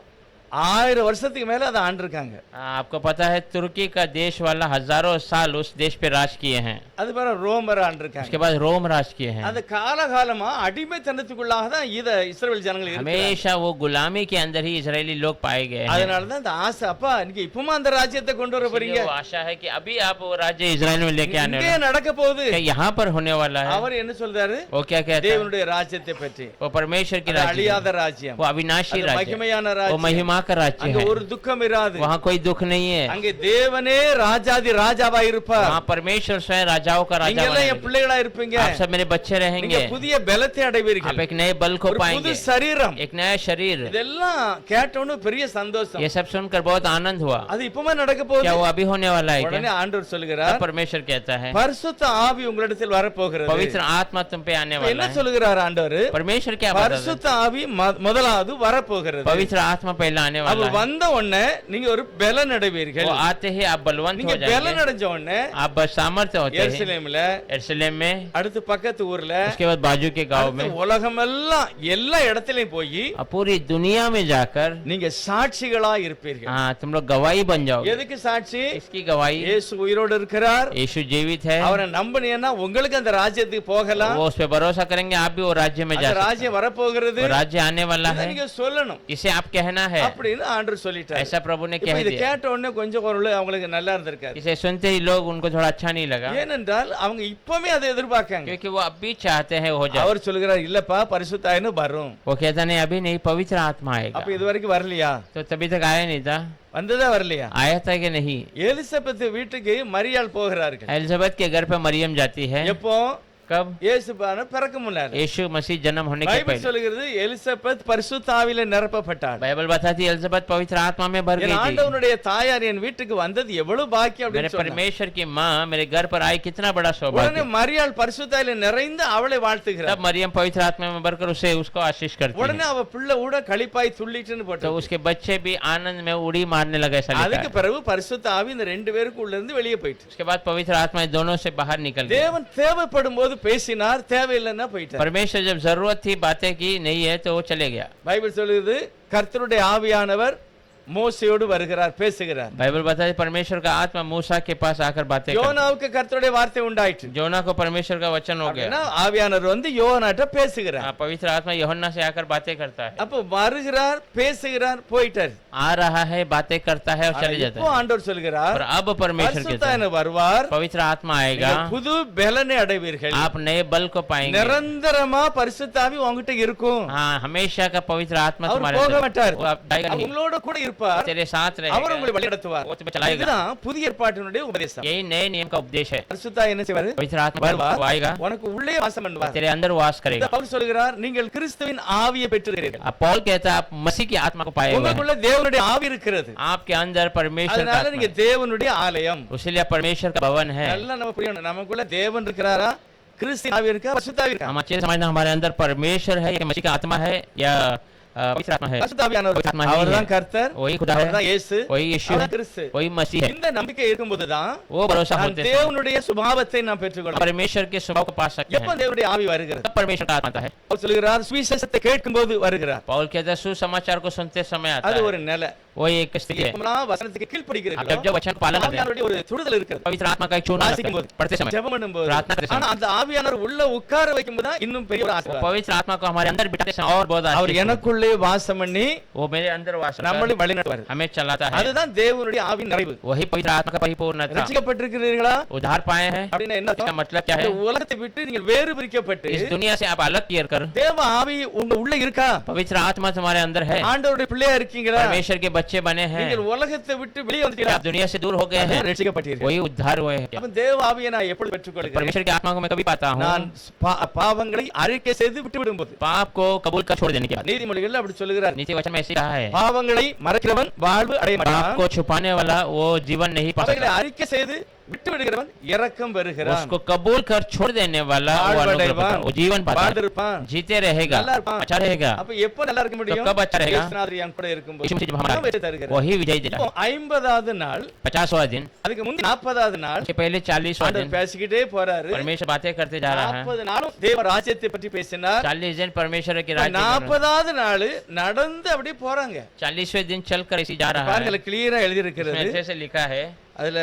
1000 வருஷத்துக்கு மேல அதை ஆண்டிருக்காங்க.
आपको पता है तुर्की का देश वाला हजारों साल उस देश पे राज किए हैं।
அது பிறகு ரோமர் ஆண்டிருக்காங்க.
उसके बाद रोम राज किए हैं।
அது காலகாலமா அடிமைத்தனத்துக்குள்ளாக தான் இத இஸ்ரவேல் ஜனங்கள் இருக்காங்க.
हमेशा वो गुलामी के अंदर ही इजरायली लोग पाए गए हैं।
அதனால தான் இந்த ஆசை, அப்பா நீங்க இப்பமா அந்த ராஜ்யத்தை கொண்டு வர போறீங்க,
इसलिए वो आशा है कि अभी आप वो राज्य इजराइल में लेके आने
இங்கே
वाले हैं।
நடக்க போகுது.
क्या यहाँ पर होने वाला है?
அவர் என்ன சொல்றாரு?
वो क्या कहता है?
தேவனுடைய ராஜ்யத்தை பற்றி.
वो परमेश्वर की
அது
राज्य
அழியாத
है,
ராஜ்யம்,
वो अविनाशी
அது
राज्य है,
மகிமையான
वो
ராஜ்யம்,
महिमा का राज्य
அங்க
है,
ஒரு துக்கம் இராது.
वहाँ कोई दुख नहीं है,
அங்கே தேவனே ராஜாதி ராஜாவா இருப்பார்.
वहाँ परमेश्वर स्वयं राजाओं का
நீங்க
राजा
எல்லாம் என்
बनेंगे।
பிள்ளைகளா இருப்பீங்க.
आप सब मेरे बच्चे
நீங்க
रहेंगे,
புதிய பலத்தை அடைவீர்கள்.
आप एक नए बल को
ஒரு புது
पाएंगे,
சரீரம்.
एक नया शरीर।
இதெல்லாம் கேட்டோன்னு பெரிய சந்தோஷம்.
ये सब सुनकर बहुत आनंद हुआ।
அது இப்பவே நடக்க போகுது.
क्या वो अभी होने वाला है
உடனே
क्या?
ஆண்டவர் சொல்லுகிறார்,
तब परमेश्वर कहता है
பரிசுத்த ஆவி உங்களிடத்தில் வரப்போகிறது.
पवित्र आत्मा तुम पे आने
இப்ப என்ன
वाला है।
சொல்லுகிறார் ஆண்டவர்?
परमेश्वर क्या बताता है?
பரிசுத்த ஆவி முதலாவது வரப்போகிறது.
पवित्र आत्मा पहले आने
அது
वाला है।
வந்த உடனே நீங்க ஒரு பலன் அடைவீர்கள்.
वो आते ही आप बलवंत
நீங்க
हो
பலன்
जाएंगे,
அடைஞ்ச உடனே
आप सामर्थ्य होते हैं।
எருசலேம்ல,
यरूशलेम में,
அடுத்து பக்கத்து ஊர்ல,
उसके बाद बाजू के गांव में,
அடுத்து உலகமெல்லாம் எல்லா இடத்திலையும் போய்
और पूरी दुनिया में जाकर
நீங்க சாட்சிகளா இருப்பீர்கள்.
हाँ तुम लोग गवाही बन जाओगे।
எதுக்கு சாட்சி?
इसकी गवाही,
இயேசு உயிரோடு இருக்கிறார்.
यीशु जीवित है,
அவரை நம்பினீங்கன்னா உங்களுக்கு அந்த ராஜ்யத்துக்கு போகலாம்.
वो उस पे भरोसा करेंगे, आप भी वो राज्य में जा
அந்த
सकते
ராஜ்யம் வரப்போகிறது.
हैं। वो राज्य आने वाला
இதை
है,
நீங்க சொல்லணும்
इसे आप कहना है,
அப்படின்னு ஆண்டவர் சொல்லிட்டார்.
ऐसा प्रभु ने
இப்ப
कह
இதை
दिया।
கேட்ட உடனே கொஞ்சம் ஒரு அவங்களுக்கு நல்லா இருந்திருக்காரு.
इसे सुनते ही लोग, उनको थोड़ा अच्छा नहीं लगा,
ஏனென்றால் அவங்க இப்பவே அதை எதிர்பார்க்காங்க.
क्योंकि वो अब भी चाहते हैं हो जाए।
அவர் சொல்லுகிறார், இல்லப்பா பரிசுத்த ஆவின்னு வரும்.
वो कहता नहीं अभी नहीं, पवित्र आत्मा आएगा।
அப்ப இது வரைக்கும் வரலையா?
तो तभी तक आया नहीं था,
வந்ததா வரலையா?
आया था कि नहीं?
எலிசபெத் வீட்டுக்கு மரியாள் போகிறார்கள்.
एलिजाबेथ के घर पे मरियम जाती है।
எப்போ?
कब?
இயேசு பிறக்க முன்னால.
यीशु मसीह जन्म होने के
பைபிள்
पहले।
சொல்லுகிறது எலிசபெத் பரிசுத்த ஆவியில நிரப்பப்பட்டாள்.
बाइबल बताती है एलिजाबेथ पवित्र आत्मा में भर
என்
गई थी।
ஆண்டவனுடைய தாயார் என் வீட்டுக்கு வந்தது எவ்வளவு பாக்கியம்
मेरे
அப்படின்னு சொன்னார்.
परमेश्वर की माँ मेरे घर पर आई, कितना बड़ा
உடனே
सौभाग्य।
மரியாள் பரிசுத்த ஆவியில நிறைந்து அவளை வாழ்த்துகிறார்.
तब मरियम पवित्र आत्मा में भरकर उसको आशीष करती
உடனே
है।
அவ பிள்ளை கூட களிப்பாய் துள்ளிட்டுன்னு
तो
போட்டு.
उसके बच्चे भी आनंद में उड़ी मारने लगे, ऐसा लिखा
அதுக்கு
है।
பிறகு பரிசுத்த ஆவி இந்த ரெண்டு பேருக்கு உள்ள இருந்து வெளியே போயிட்டு.
उसके बाद पवित्र आत्मा दोनों से बाहर निकल गई।
தேவன் தேவைப்படும் போது பேசினார், தேவையில்லைன்னா போயிட்டார்.
परमेश्वर जब जरूरत थी बातें की, नहीं है तो वो चले गया।
பைபிள் சொல்லுது கர்த்தருடைய ஆவியானவர் மோசேயோடு வருகிறார், பேசுகிறார்.
बाइबल बताती है परमेश्वर का आत्मा मूसा के पास आकर बातें करता।
யோனாவுக்கு கர்த்தருடைய வார்த்தை உண்டாயிற்று.
जोना को परमेश्वर का वचन हो
அப்படின்னா
गया।
ஆவியானவர் வந்து யோனாட்ட பேசுகிறார்.
हाँ, पवित्र आत्मा यूहन्ना से आकर बातें करता है।
அப்ப வருகிறார், பேசுகிறார், போயிட்டார்.
आ रहा है, बातें करता है और चले जाता
இப்போ
है।
ஆண்டவர் சொல்கிறார்,
और अब परमेश्वर कहता है
பரிசுத்தாவியானவர் வருவார்,
पवित्र आत्मा आएगा,
நீங்கள் புது பலனை அடைவீர்கள்.
आप नए बल को पाएंगे।
நிரந்தரமா பரிசுத்த ஆவி உங்ககிட்ட இருக்கும்.
हाँ, हमेशा का पवित्र आत्मा
அவர்
तुम्हारे
போக
अंदर,
மாட்டார்.
वो आप जाएगा नहीं,
உங்களோட கூட இருப்பார்.
तेरे साथ
அவர் உங்களை
रहेगा,
வழிநடத்துவார்.
वो तुम्हें चलाएगा।
இதுதான் புதிய ஏற்பாட்டினுடைய உபதேசம்.
यही नए नियम का उपदेश है।
பரிசுத்த ஆவி என்ன செய்வார்?
पवित्र आत्मा
வருவார்,
वो आएगा,
உனக்கு உள்ளே வாசம் பண்ணுவார்.
तेरे अंदर वास करेगा।
பவுல் சொல்கிறார், நீங்கள் கிறிஸ்துவின் ஆவியை பெற்றிருக்கிறீர்கள்.
अब पौल कहता है आप मसीह की आत्मा को पाए हुए हैं।
உங்களுக்குள்ள தேவனுடைய ஆவி இருக்கிறது.
आपके अंदर परमेश्वर का
அதனால
आत्मा
நீங்க
है।
தேவனுடைய ஆலயம்.
इसलिए परमेश्वर का भवन है।
நல்லா நம்ம புரியணும், நமக்குள்ள தேவன் இருக்கிறாரா, கிறிஸ்து ஆவி இருக்கா, பரிசுத்த ஆவி இருக்கா?
हम अच्छे से समझना, हमारे अंदर परमेश्वर है या मसीह का आत्मा है या पवित्र आत्मा है?
பரிசுத்த ஆவியானவர்
पवित्र आत्मा ही
அவர்தான்
है।
கர்த்தர்,
वही खुदा
அவர்தான்
है,
இயேசு,
वही यीशु
அவர்தான்
है,
கிறிஸ்து.
वही मसीह है।
இந்த நம்பிக்கை இருக்கும்போது தான்
वो भरोसा
நான்
होते हैं
தேவனுடைய சுபாவத்தை நாம் பெற்றுக்கொள்ளலாம்.
परमेश्वर के स्वभाव को पा सकते
எப்ப
हैं।
தேவனுடைய ஆவி வருகிறது?
तब परमेश्वर का आत्मा आता है।
அவர் சொல்கிறார், சுவிசேஷத்தை கேட்கும்போது வருகிறார்.
पौल कहता है सुसमाचार को सुनते समय आता
அது
है।
ஒரு நிலை.
वो एक स्थिति है।
எப்பமெல்லாம் வசனத்துக்கு
आप
கீழ்ப்படிகிறீர்களோ,
जब जब वचन का पालन करते हैं,
ஆவியானவருடைய ஒரு சுடுதல் இருக்கிறது.
पवित्र आत्मा का एक चूना लगता
வாசிக்கும்போது,
है, पढ़ते समय,
ஜெபம் பண்ணும்போது.
प्रार्थना करते
ஆனா
समय,
அந்த ஆவியானவர் உள்ள உட்கார வைக்கும்போது தான் இன்னும் பெரிய ஒரு ஆசீர்வாதம்.
पवित्र आत्मा को हमारे अंदर बिठाते समय और बहुत
அவர்
आशीष होती है।
எனக்குள்ளே வாசம் பண்ணி
वो मेरे अंदर वास
நம்மளை
करता है,
வழிநடத்துவார்.
हमें चलाता है।
அதுதான் தேவனுடைய ஆவியின் நிறைவு.
वही पवित्र आत्मा का परिपूर्णता।
ரட்சிக்கப்பட்டிருக்கிறீர்களா
उद्धार पाए हैं,
அப்படின்னா என்ன
इसका
அர்த்தம்?
मतलब क्या है?
இந்த உலகத்தை விட்டு நீங்கள் வேறு பிரிக்கப்பட்டு
इस दुनिया से आप अलग किया कर,
தேவ ஆவி உங்க உள்ள இருக்கா?
पवित्र आत्मा तुम्हारे अंदर है,
ஆண்டவருடைய பிள்ளையா இருக்கீங்களா?
परमेश्वर के बच्चे बने हैं,
நீங்கள் உலகத்தை விட்டு வெளியே வந்துட்டீங்களா?
आप दुनिया से दूर हो गए हैं,
ரட்சிக்கப்பட்டீர்கள்.
वही उद्धार हुए हैं।
அப்ப தேவ ஆவியை நான் எப்படி பெற்றுக்கொள்கிறேன்?
परमेश्वर की आत्मा को मैं कभी पाता
நான்
हूँ
பாவங்களை அறிக்கை செய்து விட்டு விடும்போது.
पाप को कबूल कर छोड़ देने के बाद।
நீதிமொழிகள் அப்படி சொல்லுகிறார்,
नीति वचन में ऐसे कहा है,
பாவங்களை மறைக்கிறவன் வாழ்வு அடைய
पाप
மாட்டான்,
को छुपाने वाला वो जीवन नहीं पा
அவைகளை
सकता,
அறிக்கை செய்து விட்டு விடுகிறவன் இரக்கம் பெறுகிறான்,
उसको कबूल कर छोड़ देने वाला वो अनुग्रह पाता है, वो जीवन पाता है,
வாழ்ந்திருப்பான்,
जीते रहेगा,
நல்லா இருப்பான்.
अच्छा रहेगा।
அப்ப எப்ப நல்லா இருக்க முடியும்?
तो कब अच्छा रहेगा?
இயேசுநாதர் என் கூட இருக்கும்போது.
यीशु मसीह जब हमारे
நான் வெற்றி தருகிறேன்.
वही विजय देता
இப்போ
है।
50வது நாள்,
50वां दिन,
அதுக்கு முந்தி 40வது நாள்
उसके पहले 40वां दिन
ஆண்டவர் பேசிக்கிட்டே போறாரு.
परमेश्वर बातें करते जा रहा है।
40 நாளும் தேவ ராஜ்யத்தை பற்றி பேசினார்.
40 दिन परमेश्वर के राज्य में,
40வது நாள் நடந்து அப்படியே போறாங்க.
40वें दिन चलकर इसी जा रहा है।
பாருங்க, கிளியரா எழுதி
इसमें
இருக்கிறது.
अच्छे से लिखा है,
அதுல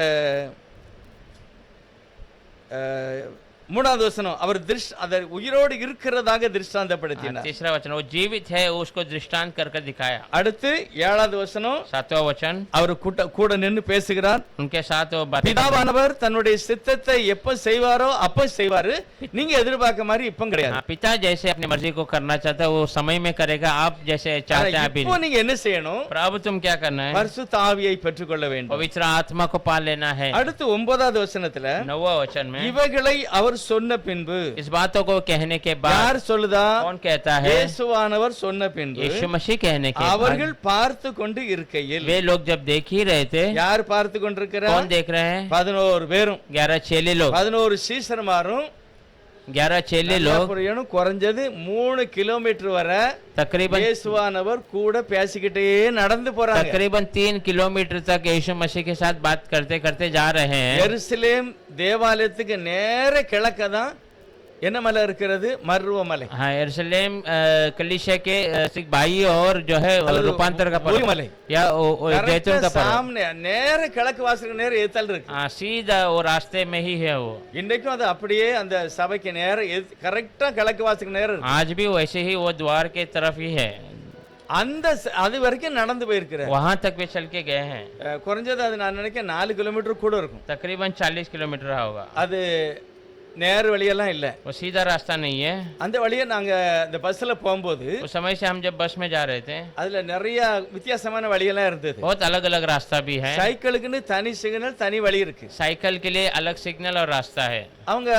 மூணாவது வசனம், அவர் அதை உயிரோடு இருக்கிறதாக திருஷ்டாந்தப்படுத்தினார்.
तीसरा वचन, वो जीवित है उसको दृष्टांत कर दिखाया.
அடுத்து ஏழாவது வசனம்,
7वां वचन,
அவர் கூட நின்னு பேசுகிறார்.
उनके साथ वो बातें
பிதாவானவர் தன்னுடைய சித்தத்தை எப்ப செய்வாரோ அப்ப செய்வாரு, நீங்க எதிர்பார்க்க மாதிரி இப்ப கிடையாது.
पिता जैसे अपनी मर्जी को करना चाहता है वो समय में करेगा, आप जैसे चाहते हैं अभी
இப்போ நீங்க என்ன செய்யணும்?
पर अब तुम क्या करना है?
பரிசுத்த ஆவியை பெற்றுக்கொள்ள வேண்டும்.
पवित्र आत्मा को पा लेना है.
அடுத்து 9வது வசனத்துல
9वां वचन में,
இவைகளை அவர் சொன்ன பின்பு,
इस बातों को कहने के बाद,
யார் சொல்லுதா?
कौन कहता है?
இயேசுவானவர் சொன்ன பின்பு,
यीशु मसीह कहने के बाद,
அவர்கள் பார்த்து கொண்டு இருக்கையில்,
वे लोग जब देख ही रहे थे,
யார் பார்த்து கொண்டிருக்கிறார்?
कौन देख रहे हैं?
11 பேரும்,
11 चेले लोग,
11 சீஷர்மாரும்
11 चेले लोग
குறைஞ்சது 3 கிலோமீட்டர் வரை
तकरीबन
இயேசுவானவர் கூட பேசிக்கிட்டே நடந்து போறாங்க.
तकरीबन 3 किलोमीटर तक यीशु मसीह के साथ बात करते करते जा रहे हैं.
எருசலேம் தேவாலயத்துக்கு நேர கிழக்க தான் என்ன மலை இருக்கிறது? மர்வ மலை.
हाँ, यरूशलेम कलीसिया के ठीक बाई और जो है रूपांतर का
ஒலிவ
पर्वत
மலை.
या जैतून का पर्वत.
சாமனே நேர கிழக்கு வாசலுக்கு நேர ஏத்தல் இருக்கு.
हाँ, सीधा वो रास्ते में ही है वो.
இன்னைக்கும் அது அப்படியே அந்த சபைக்கு நேர கரெக்டா கிழக்கு வாசலுக்கு நேர இருக்கு.
आज भी वैसे ही वो द्वार के तरफ ही है.
அந்த அது வரைக்கும் நடந்து போயிருக்கிறேன்.
वहां तक वे चल के गए हैं.
குறைஞ்சது அது நான் நினைக்கிறேன் 4 கிலோமீட்டர் கூட இருக்கும்.
तकरीबन 40 किलोमीटर होगा.
அது நேர் வழியெல்லாம் இல்ல,
वो सीधा रास्ता नहीं है.
அந்த வழியை நாங்க இந்த பஸ்ல போகும்போது
उस समय से हम जब बस में जा रहे थे,
அதுல நிறைய வித்தியாசமான வழியெல்லாம் இருந்தது.
बहुत अलग अलग रास्ता भी है.
சைக்கிளுக்குன்னு தனி சிக்னல், தனி வழி இருக்கு.
साइकिल के लिए अलग सिग्नल और रास्ता है.
அவங்க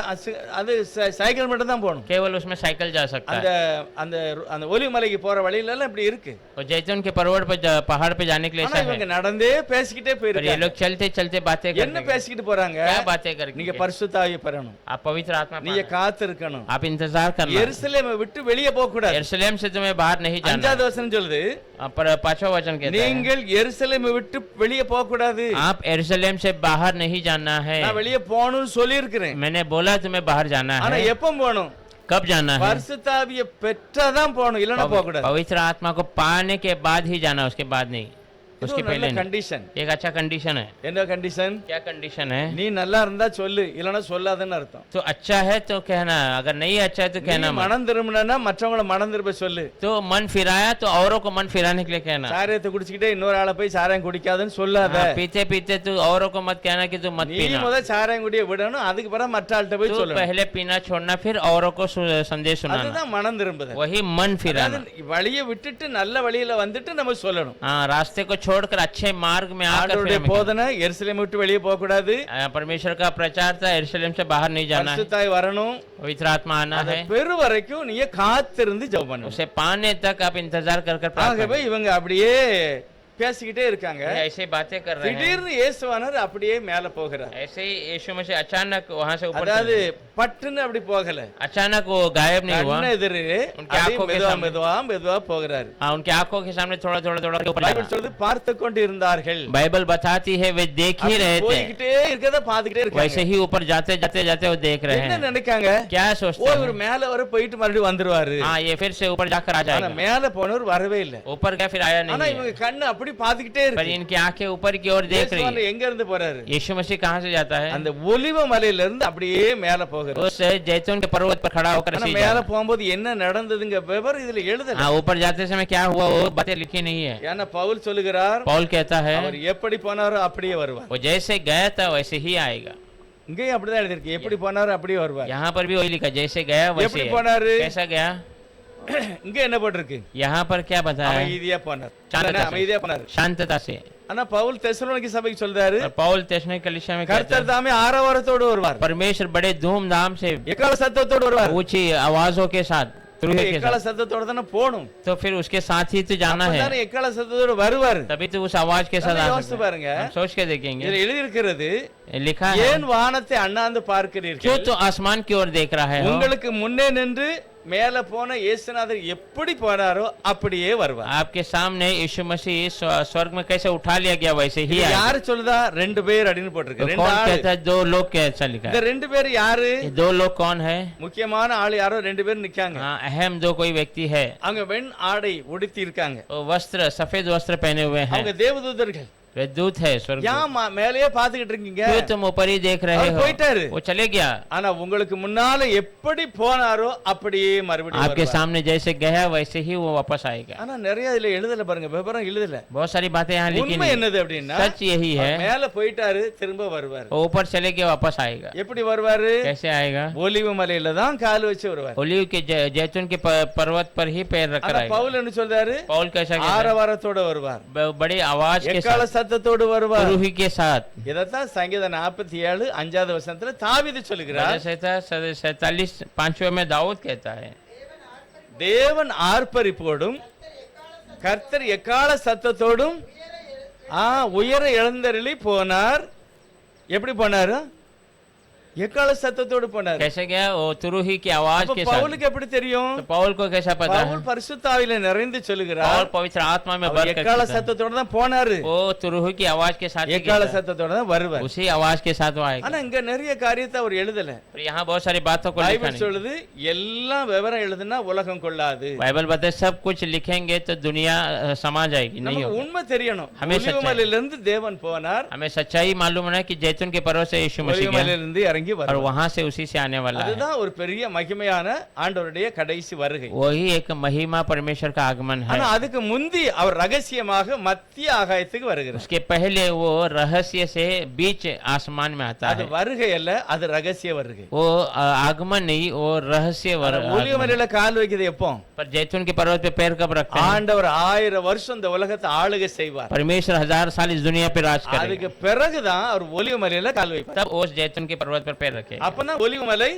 அது சைக்கிள் மட்டும் தான் போகணும்.
केवल उसमें साइकिल जा सकता
அந்த
है.
அந்த அந்த ஒலிமலைக்கு போற வழியில எல்லாம் இப்படி இருக்கு.
और जैतून के पर्वत पर पहाड़ पे जाने के लिए
ஆனா
ऐसा
இவங்க
है.
நடந்தே பேசிக்கிட்டே
पर ये
போயிருக்காங்க.
लोग चलते चलते बातें
என்ன
करते
பேசிக்கிட்டு போறாங்க?
क्या बातें करके
நீங்க பரிசுத்த ஆவியை பெறணும்,
आप पवित्र आत्मा
நீங்க
पाना है.
காத்து இருக்கணும்,
आप इंतजार करना.
எருசலேமை விட்டு வெளியே போக கூடாது.
यरूशलेम से तुम्हें बाहर नहीं जाना.
5வது வசனம் சொல்லுது,
पर 5वां वचन कहता है,
நீங்கள் எருசலேமை விட்டு வெளியே போக கூடாது.
आप यरूशलेम से बाहर नहीं जाना है.
நான் வெளியே போகணும்னு சொல்லி இருக்கிறேன்.
मैंने बोला तुम्हें बाहर जाना
ஆனா
है.
எப்ப போகணும்?
कब जाना है?
பரிசுத்த ஆவியை பெற்றாதான் போகணும், இல்லன்னா போக கூடாது.
पवित्र आत्मा को पाने के बाद ही जाना, उसके बाद नहीं, उसके पहले नहीं.
கண்டிஷன்.
एक अच्छा कंडीशन है.
என்ன கண்டிஷன்?
क्या कंडीशन है?
நீ நல்லா இருந்தா சொல்லு, இல்லன்னா சொல்லாதன்னு அர்த்தம்.
तो अच्छा है तो कहना, अगर नहीं अच्छा है तो
நீ
कहना मत.
மனம் திரும்பினா மற்றவங்கள மனம் திரும்ப சொல்லு.
तो मन फिराया तो औरों को मन फिराने के लिए कहना.
சாராயத்தை குடிச்சிட்டே இன்னொரு ஆளை போய் சாராயம் குடிக்காதன்னு சொல்லாத.
हाँ, पीते पीते तू औरों को मत कहना कि तू मत
நீ
पीना.
முதல்ல சாராயம் குடிய விடணும், அதுக்கு பிறகு மற்ற ஆள்கிட்ட போய்
तू
சொல்லணும்.
पहले पीना छोड़ना, फिर औरों को संदेश सुनाना.
அதுதான் மனம் திரும்புதல்.
वही मन फिराना.
அதாவது வழியை விட்டுட்டு நல்ல வழியில வந்துட்டு நம்ம சொல்லணும்.
हाँ, रास्ते को छोड़कर अच्छे मार्ग में आकर फिर
ஆண்டவருடைய
हमें
போதனை எருசலேமை விட்டு வெளியே போக கூடாது.
परमेश्वर का प्रचार था, यरूशलेम से बाहर नहीं जाना है.
பரிசுத்தாய் வரணும்.
पवित्र आत्मा आना
அதை
है.
பெரு வரைக்கும் நீ காத்திருந்து ஜெபம் பண்ணணும்.
उसे पाने तक आप इंतजार कर प्रार्थना
ஆகவே இவங்க அப்படியே பேசிக்கிட்டே இருக்காங்க.
करें. ऐसे बातें कर रहे हैं.
திடீர்னு இயேசுவானவர் அப்படியே மேல போகிறார்.
ऐसे ही यीशु मसीह अचानक वहां से ऊपर
அதாவது
चले गए.
பட்டுன்னு அப்படி போகல,
अचानक वो गायब नहीं हुआ.
கண்ண எதிரே
उनकी आंखों के
மெதுவா
सामने.
மெதுவா மெதுவா போகிறாரு.
हाँ, उनकी आंखों के सामने थोड़ा थोड़ा थोड़ा ऊपर
பைபிள்
लगा.
சொல்லுது பார்த்து கொண்டு இருந்தார்கள்.
बाइबल बताती है वे देख ही रहे थे.
போய்கிட்டே இருக்கத பாத்துக்கிட்டே
वैसे
இருக்காங்க.
ही ऊपर जाते जाते जाते वो देख रहे
என்ன
हैं.
நினைக்காங்க?
क्या
ஓ
सोचते
இவர்
हैं?
மேல வர போயிட்டு மறுபடியும் வந்துருவாரு.
हाँ, ये फिर से ऊपर जाकर आ
ஆனா
जाएगा.
மேல போனவர் வரவே இல்ல.
ऊपर क्या फिर आया
ஆனா
नहीं है.
இவங்க கண்ணு அப்படி பாத்துக்கிட்டே
पर
இருக்கு.
इनकी आंखें ऊपर की ओर देख रही
இயேசுவானவர்
है.
எங்க இருந்து போறாரு?
यीशु मसीह कहाँ से जाता है?
அந்த ஒலிவ மலையில இருந்து அப்படியே மேல போகிறாரு.
उस जैतून के पर्वत पर खड़ा होकर
ஆனா
ऐसे ही
மேல
जा रहा है.
போகும்போது என்ன நடந்ததுங்க விவரம் இதுல எழுதல.
हाँ, ऊपर जाते समय क्या हुआ वो बातें लिखी नहीं है.
ஏன்னா பவுல் சொல்லுகிறார்,
पौल कहता है
அவர் எப்படி போனாரோ அப்படியே வருவார்.
वो जैसे गया था वैसे ही आएगा.
இங்கேயும் அப்படிதான் எழுதிருக்கு, எப்படி போனாரோ அப்படியே வருவார்.
यहाँ पर भी वही लिखा, जैसे गया वैसे
எப்படி
है.
போனாரு?
कैसा गया?
இங்க என்ன போட்டிருக்கு?
यहाँ पर क्या बताया?
அமைதியா போனார்.
शांतता
அமைதியா
से.
போனார்.
शांतता से.
ஆனா பவுல் தெசலோனிக்கே சபைக்கு சொல்றாரு,
और पौल तेसलोनिके कलीसिया में कहता
கர்த்தர்
है,
தாமே ஆரவாரத்தோடு வருவார்,
परमेश्वर बड़े धूमधाम से
எக்கால சத்தத்தோடு வருவார்.
ऊंची आवाजों के साथ, तुरहे के
எக்கால
साथ.
சத்தத்தோட தானே போணும்.
तो फिर उसके साथ ही तो जाना है.
அப்பதானே எக்கால சத்தத்தோடு வருவார்.
तभी तो उस आवाज के साथ
நல்லா
आ
யோசிச்சு
सकते
பாருங்க.
हैं. हम सोच के देखेंगे.
இதுல எழுதி இருக்கிறது,
लिखा है,
ஏன் வானத்தை அண்ணாந்து
क्यों
பார்க்கிறீர்கள்?
तो आसमान की ओर देख रहा है हो?
உங்களுக்கு முன்னே நின்று மேல போன இயேசுநாதர் எப்படி போனாரோ அப்படியே வருவார்.
आपके सामने यीशु मसीह स्वर्ग में कैसे उठा लिया गया वैसे ही
இது
आएगा.
யாரு சொல்லுதா? ரெண்டு பேர் அப்படின்னு போட்டிருக்கு.
तो
ரெண்டு
कौन
ஆளு.
कहता है? दो लोग कैसा लिखा
இந்த
है?
ரெண்டு பேர் யாரு?
ये दो लोग कौन है?
முக்கியமான ஆளு யாரோ ரெண்டு பேர் நிக்காங்க.
हाँ, अहम दो कोई व्यक्ति है.
அவங்க வெண் ஆடை உடுத்தி இருக்காங்க.
वो वस्त्र, सफेद वस्त्र पहने हुए हैं.
அவங்க தேவதூதர்கள்.
वे दूत है स्वर्ग
ஏன் மேலேயே பார்த்துக்கிட்டு இருக்கீங்க?
क्यों तुम ऊपर ही देख रहे
அவர்
हो
போயிட்டாரு.
वो चले गया
ஆனா உங்களுக்கு முன்னால எப்படி போனாரோ அப்படியே மறுபடியும்
आपके
வருவார்.
सामने जैसे गया वैसे ही वो वापस आएगा
ஆனா நிறைய இதுல எழுதல பாருங்க, விவரம் எழுதல.
बहुत सारी बातें यहाँ लिखी
உண்மை
नहीं
என்னது அப்படின்னா
सच यही है
அவர் மேல போயிட்டாரு, திரும்ப வருவார்.
वो ऊपर चले गए वापस आएगा
எப்படி வருவாரு?
कैसे आएगा
ஒலிவு மலையில தான் கால் வச்சு வருவார்.
ओलिव के जैतून के पर्वत पर ही पैर रखकर
ஆனா
आएगा
பவுல் என்ன சொல்றாரு?
पौल कैसा कहता है?
ஆரவாரத்தோட வருவார்,
बड़ी आवाज के
எக்கால
साथ
சத்தத்தோடு வருவார்.
तुरुही के साथ
இதத்தான் சங்கீதம் 47 5வது வசனத்துல தாவீது சொல்லுகிறார்.
47:5 में दाऊद कहता है
தேவன் ஆர்ப்பரிப்போடும் கர்த்தர் எக்கால சத்தத்தோடும் உயர எழுந்தருளி போனார். எப்படி போனாரு? எக்கால சத்தத்தோடு போனார்.
कैसे गया? वो तुरुही की आवाज
அப்ப
के साथ
பவுலுக்கு எப்படி தெரியும்?
तो पौल को कैसा पता है?
பவுல் பரிசுத்த ஆவியில நிறைந்து
पौल
சொல்லுகிறார்,
पवित्र आत्मा में
அவர்
भर कर
எக்கால
कहता है।
சத்தத்தோட தான் போனாரு,
वो तुरुही की आवाज के साथ ही
எக்கால
कहता है।
சத்தத்தோட தான் வருவார்.
उसी आवाज के साथ वो आएगा।
ஆனா இங்க நிறைய காரியத்தை அவர் எழுதல.
पर यहाँ बहुत सारी बातों को लिखा
பைபிள்
नहीं।
சொல்லுது எல்லாம் விவரம் எழுதுனா உலகம் கொள்ளாது.
बाइबल बताए सब कुछ लिखेंगे तो दुनिया समा जाएगी, नहीं
நமக்கு
होगी।
உண்மை தெரியணும்.
हमें सच्चाई-
ஒலிவுமலையிலிருந்து தேவன் போனார்,
हमें सच्चाई मालूम है कि जैतून के पर्वत से यीशु मसीह गया
ஒலிவுமலையிலிருந்து இறங்கி
और
வருவார்.
वहां से उसी से आने वाला है।
அதுதான் ஒரு பெரிய மகிமையான ஆண்டவருடைய கடைசி வருகை.
वही एक महिमा परमेश्वर का आगमन है।
ஆனா அதுக்கு முந்தி அவர் ரகசியமாக மத்திய ஆகாயத்துக்கு வருகிறார்.
उसके पहले वो रहस्य से बीच आसमान में आता
அது
है।
வருகை அல்ல, அது ரகசிய வருகை.
वो आगमन नहीं, वो रहस्य आगमन।
ஒலிவுமலையில கால் வைக்கிறது எப்போ?
पर जैतून के पर्वत पे पैर कब रखते हैं?
ஆண்டவர் 1000 வருஷம் இந்த உலகத்தை ஆளுகை செய்வார்.
परमेश्वर 1000 साल इस दुनिया पे राज
அதுக்கு
करेगा,
பிறகுதான் அவர் ஒலிவுமலையில கால் வைப்பார்.
तब वो जैतून के पर्वत पर पैर रखे,
அப்பனா ஒலிவுமலை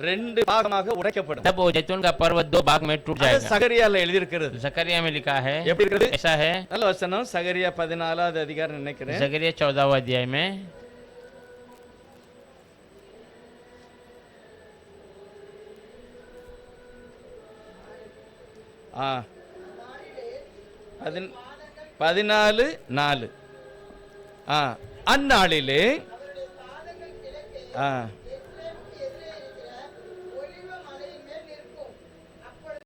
2 பாகமாக உடைக்கப்படும்.
तब वो जैतून का पर्वत 2 भाग में टूट
அது
जाएगा।
சகரியால எழுதி இருக்கிறது.
जकरिया में लिखा है,
எப்படி இருக்குது?
ऐसा है
நல்ல வசனம், சகரியா 14வது அதிகாரம் நினைக்கிறேன்.
जकरिया 14वां अध्याय में
ஆ 14:4 அந்நாளிலே
அவருடைய பாதங்கள் கிழக்கே
ஆ
எருசலேமுக்கு எதிரே இருக்கிற ஒலிவ மலையின் மேல் நிற்கும். அப்பொழுது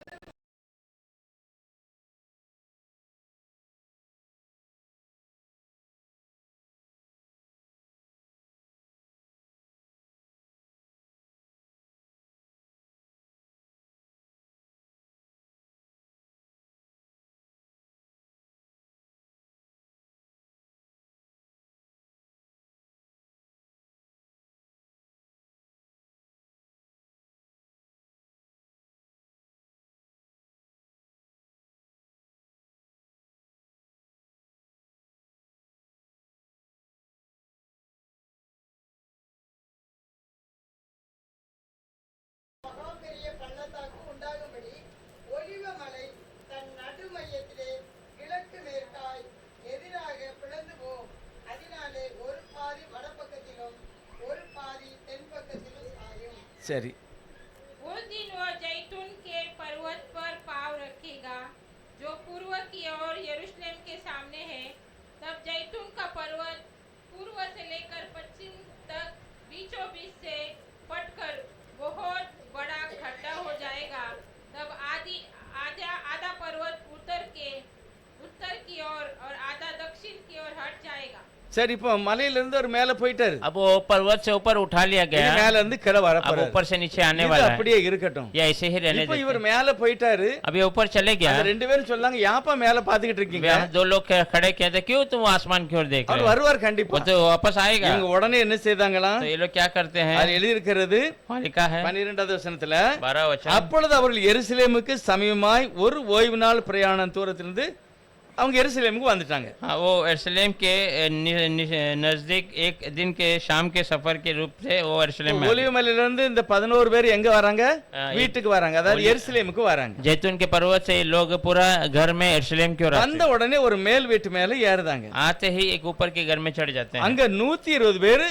மகா பெரிய பள்ளத்தாக்கு உண்டாகும்படி ஒலிவ மலை தன் நடுமையத்திலே கிழக்கு மேற்காய் எதிராக பிளந்து போம். அதனாலே ஒரு பாதி வடபக்கத்திலும் ஒரு பாதி தென்பக்கத்திலும் சாயும்.
சரி.
उस दिन वह जैतून के पर्वत पर पाँव रखेगा जो पूर्व की ओर यरूशलेम के सामने है। तब जैतून का पर्वत पूर्व से लेकर पश्चिम तक बीचों बीच से पटकर बहुत बड़ा खड्डा हो जाएगा। तब आधा पर्वत उत्तर की ओर और आधा दक्षिण की ओर हट जाएगा।
சரி, இப்போ மலையில இருந்து ஒரு மேல போயிட்டாரு,
अब वो पर्वत से ऊपर उठा लिया
இனி
गया,
மேல இருந்து கீழே வர
अब
போறாரு.
ऊपर से नीचे आने
இது
वाला है,
அப்படியே இருக்கட்டும்.
या ऐसे ही रहने
இப்போ
देते
இவர்
हैं।
மேல போயிட்டாரு,
अब ये ऊपर चले गया,
அந்த ரெண்டு பேரும் சொல்லாங்க, யாப்பா மேல பாத்துக்கிட்டு இருக்கீங்க?
वे 2 लोग खड़े कहते क्यों तुम आसमान की ओर देख
அவர்
रहे हो?
வருவார்
वो
கண்டிப்பா.
तो वापस आएगा।
இவங்க உடனே என்ன செய்தாங்களாம்?
तो ये लोग क्या करते हैं?
அது எழுதி இருக்கிறது
वहाँ लिखा है
12வது வசனத்துல,
12 वचन,
அப்பொழுது அவர்கள் எருசலேமுக்கு சமீபமாய் ஒரு ஓய்வு நாள் பிரயாணம் தூரத்திலிருந்து அவங்க எருசலேமுக்கு வந்துட்டாங்க.
हाँ, वो यरूशलेम के नजदीक एक दिन के शाम के सफर के रूप से वो यरूशलेम में आ गए।
ஒலிவு மலையில இருந்து இந்த 11 பேர் எங்க வராங்க?
ஆ,
வீட்டுக்கு வராங்க, அதாவது எருசலேமுக்கு வராங்க.
जैतून के पर्वत से लोग पूरा घर में यरूशलेम की ओर आते
வந்த உடனே ஒரு மேல் வீட்டு மேல ஏறுதாங்க.
हैं। आते ही एक ऊपर के घर में चढ़ जाते हैं।
அங்க 120 பேர்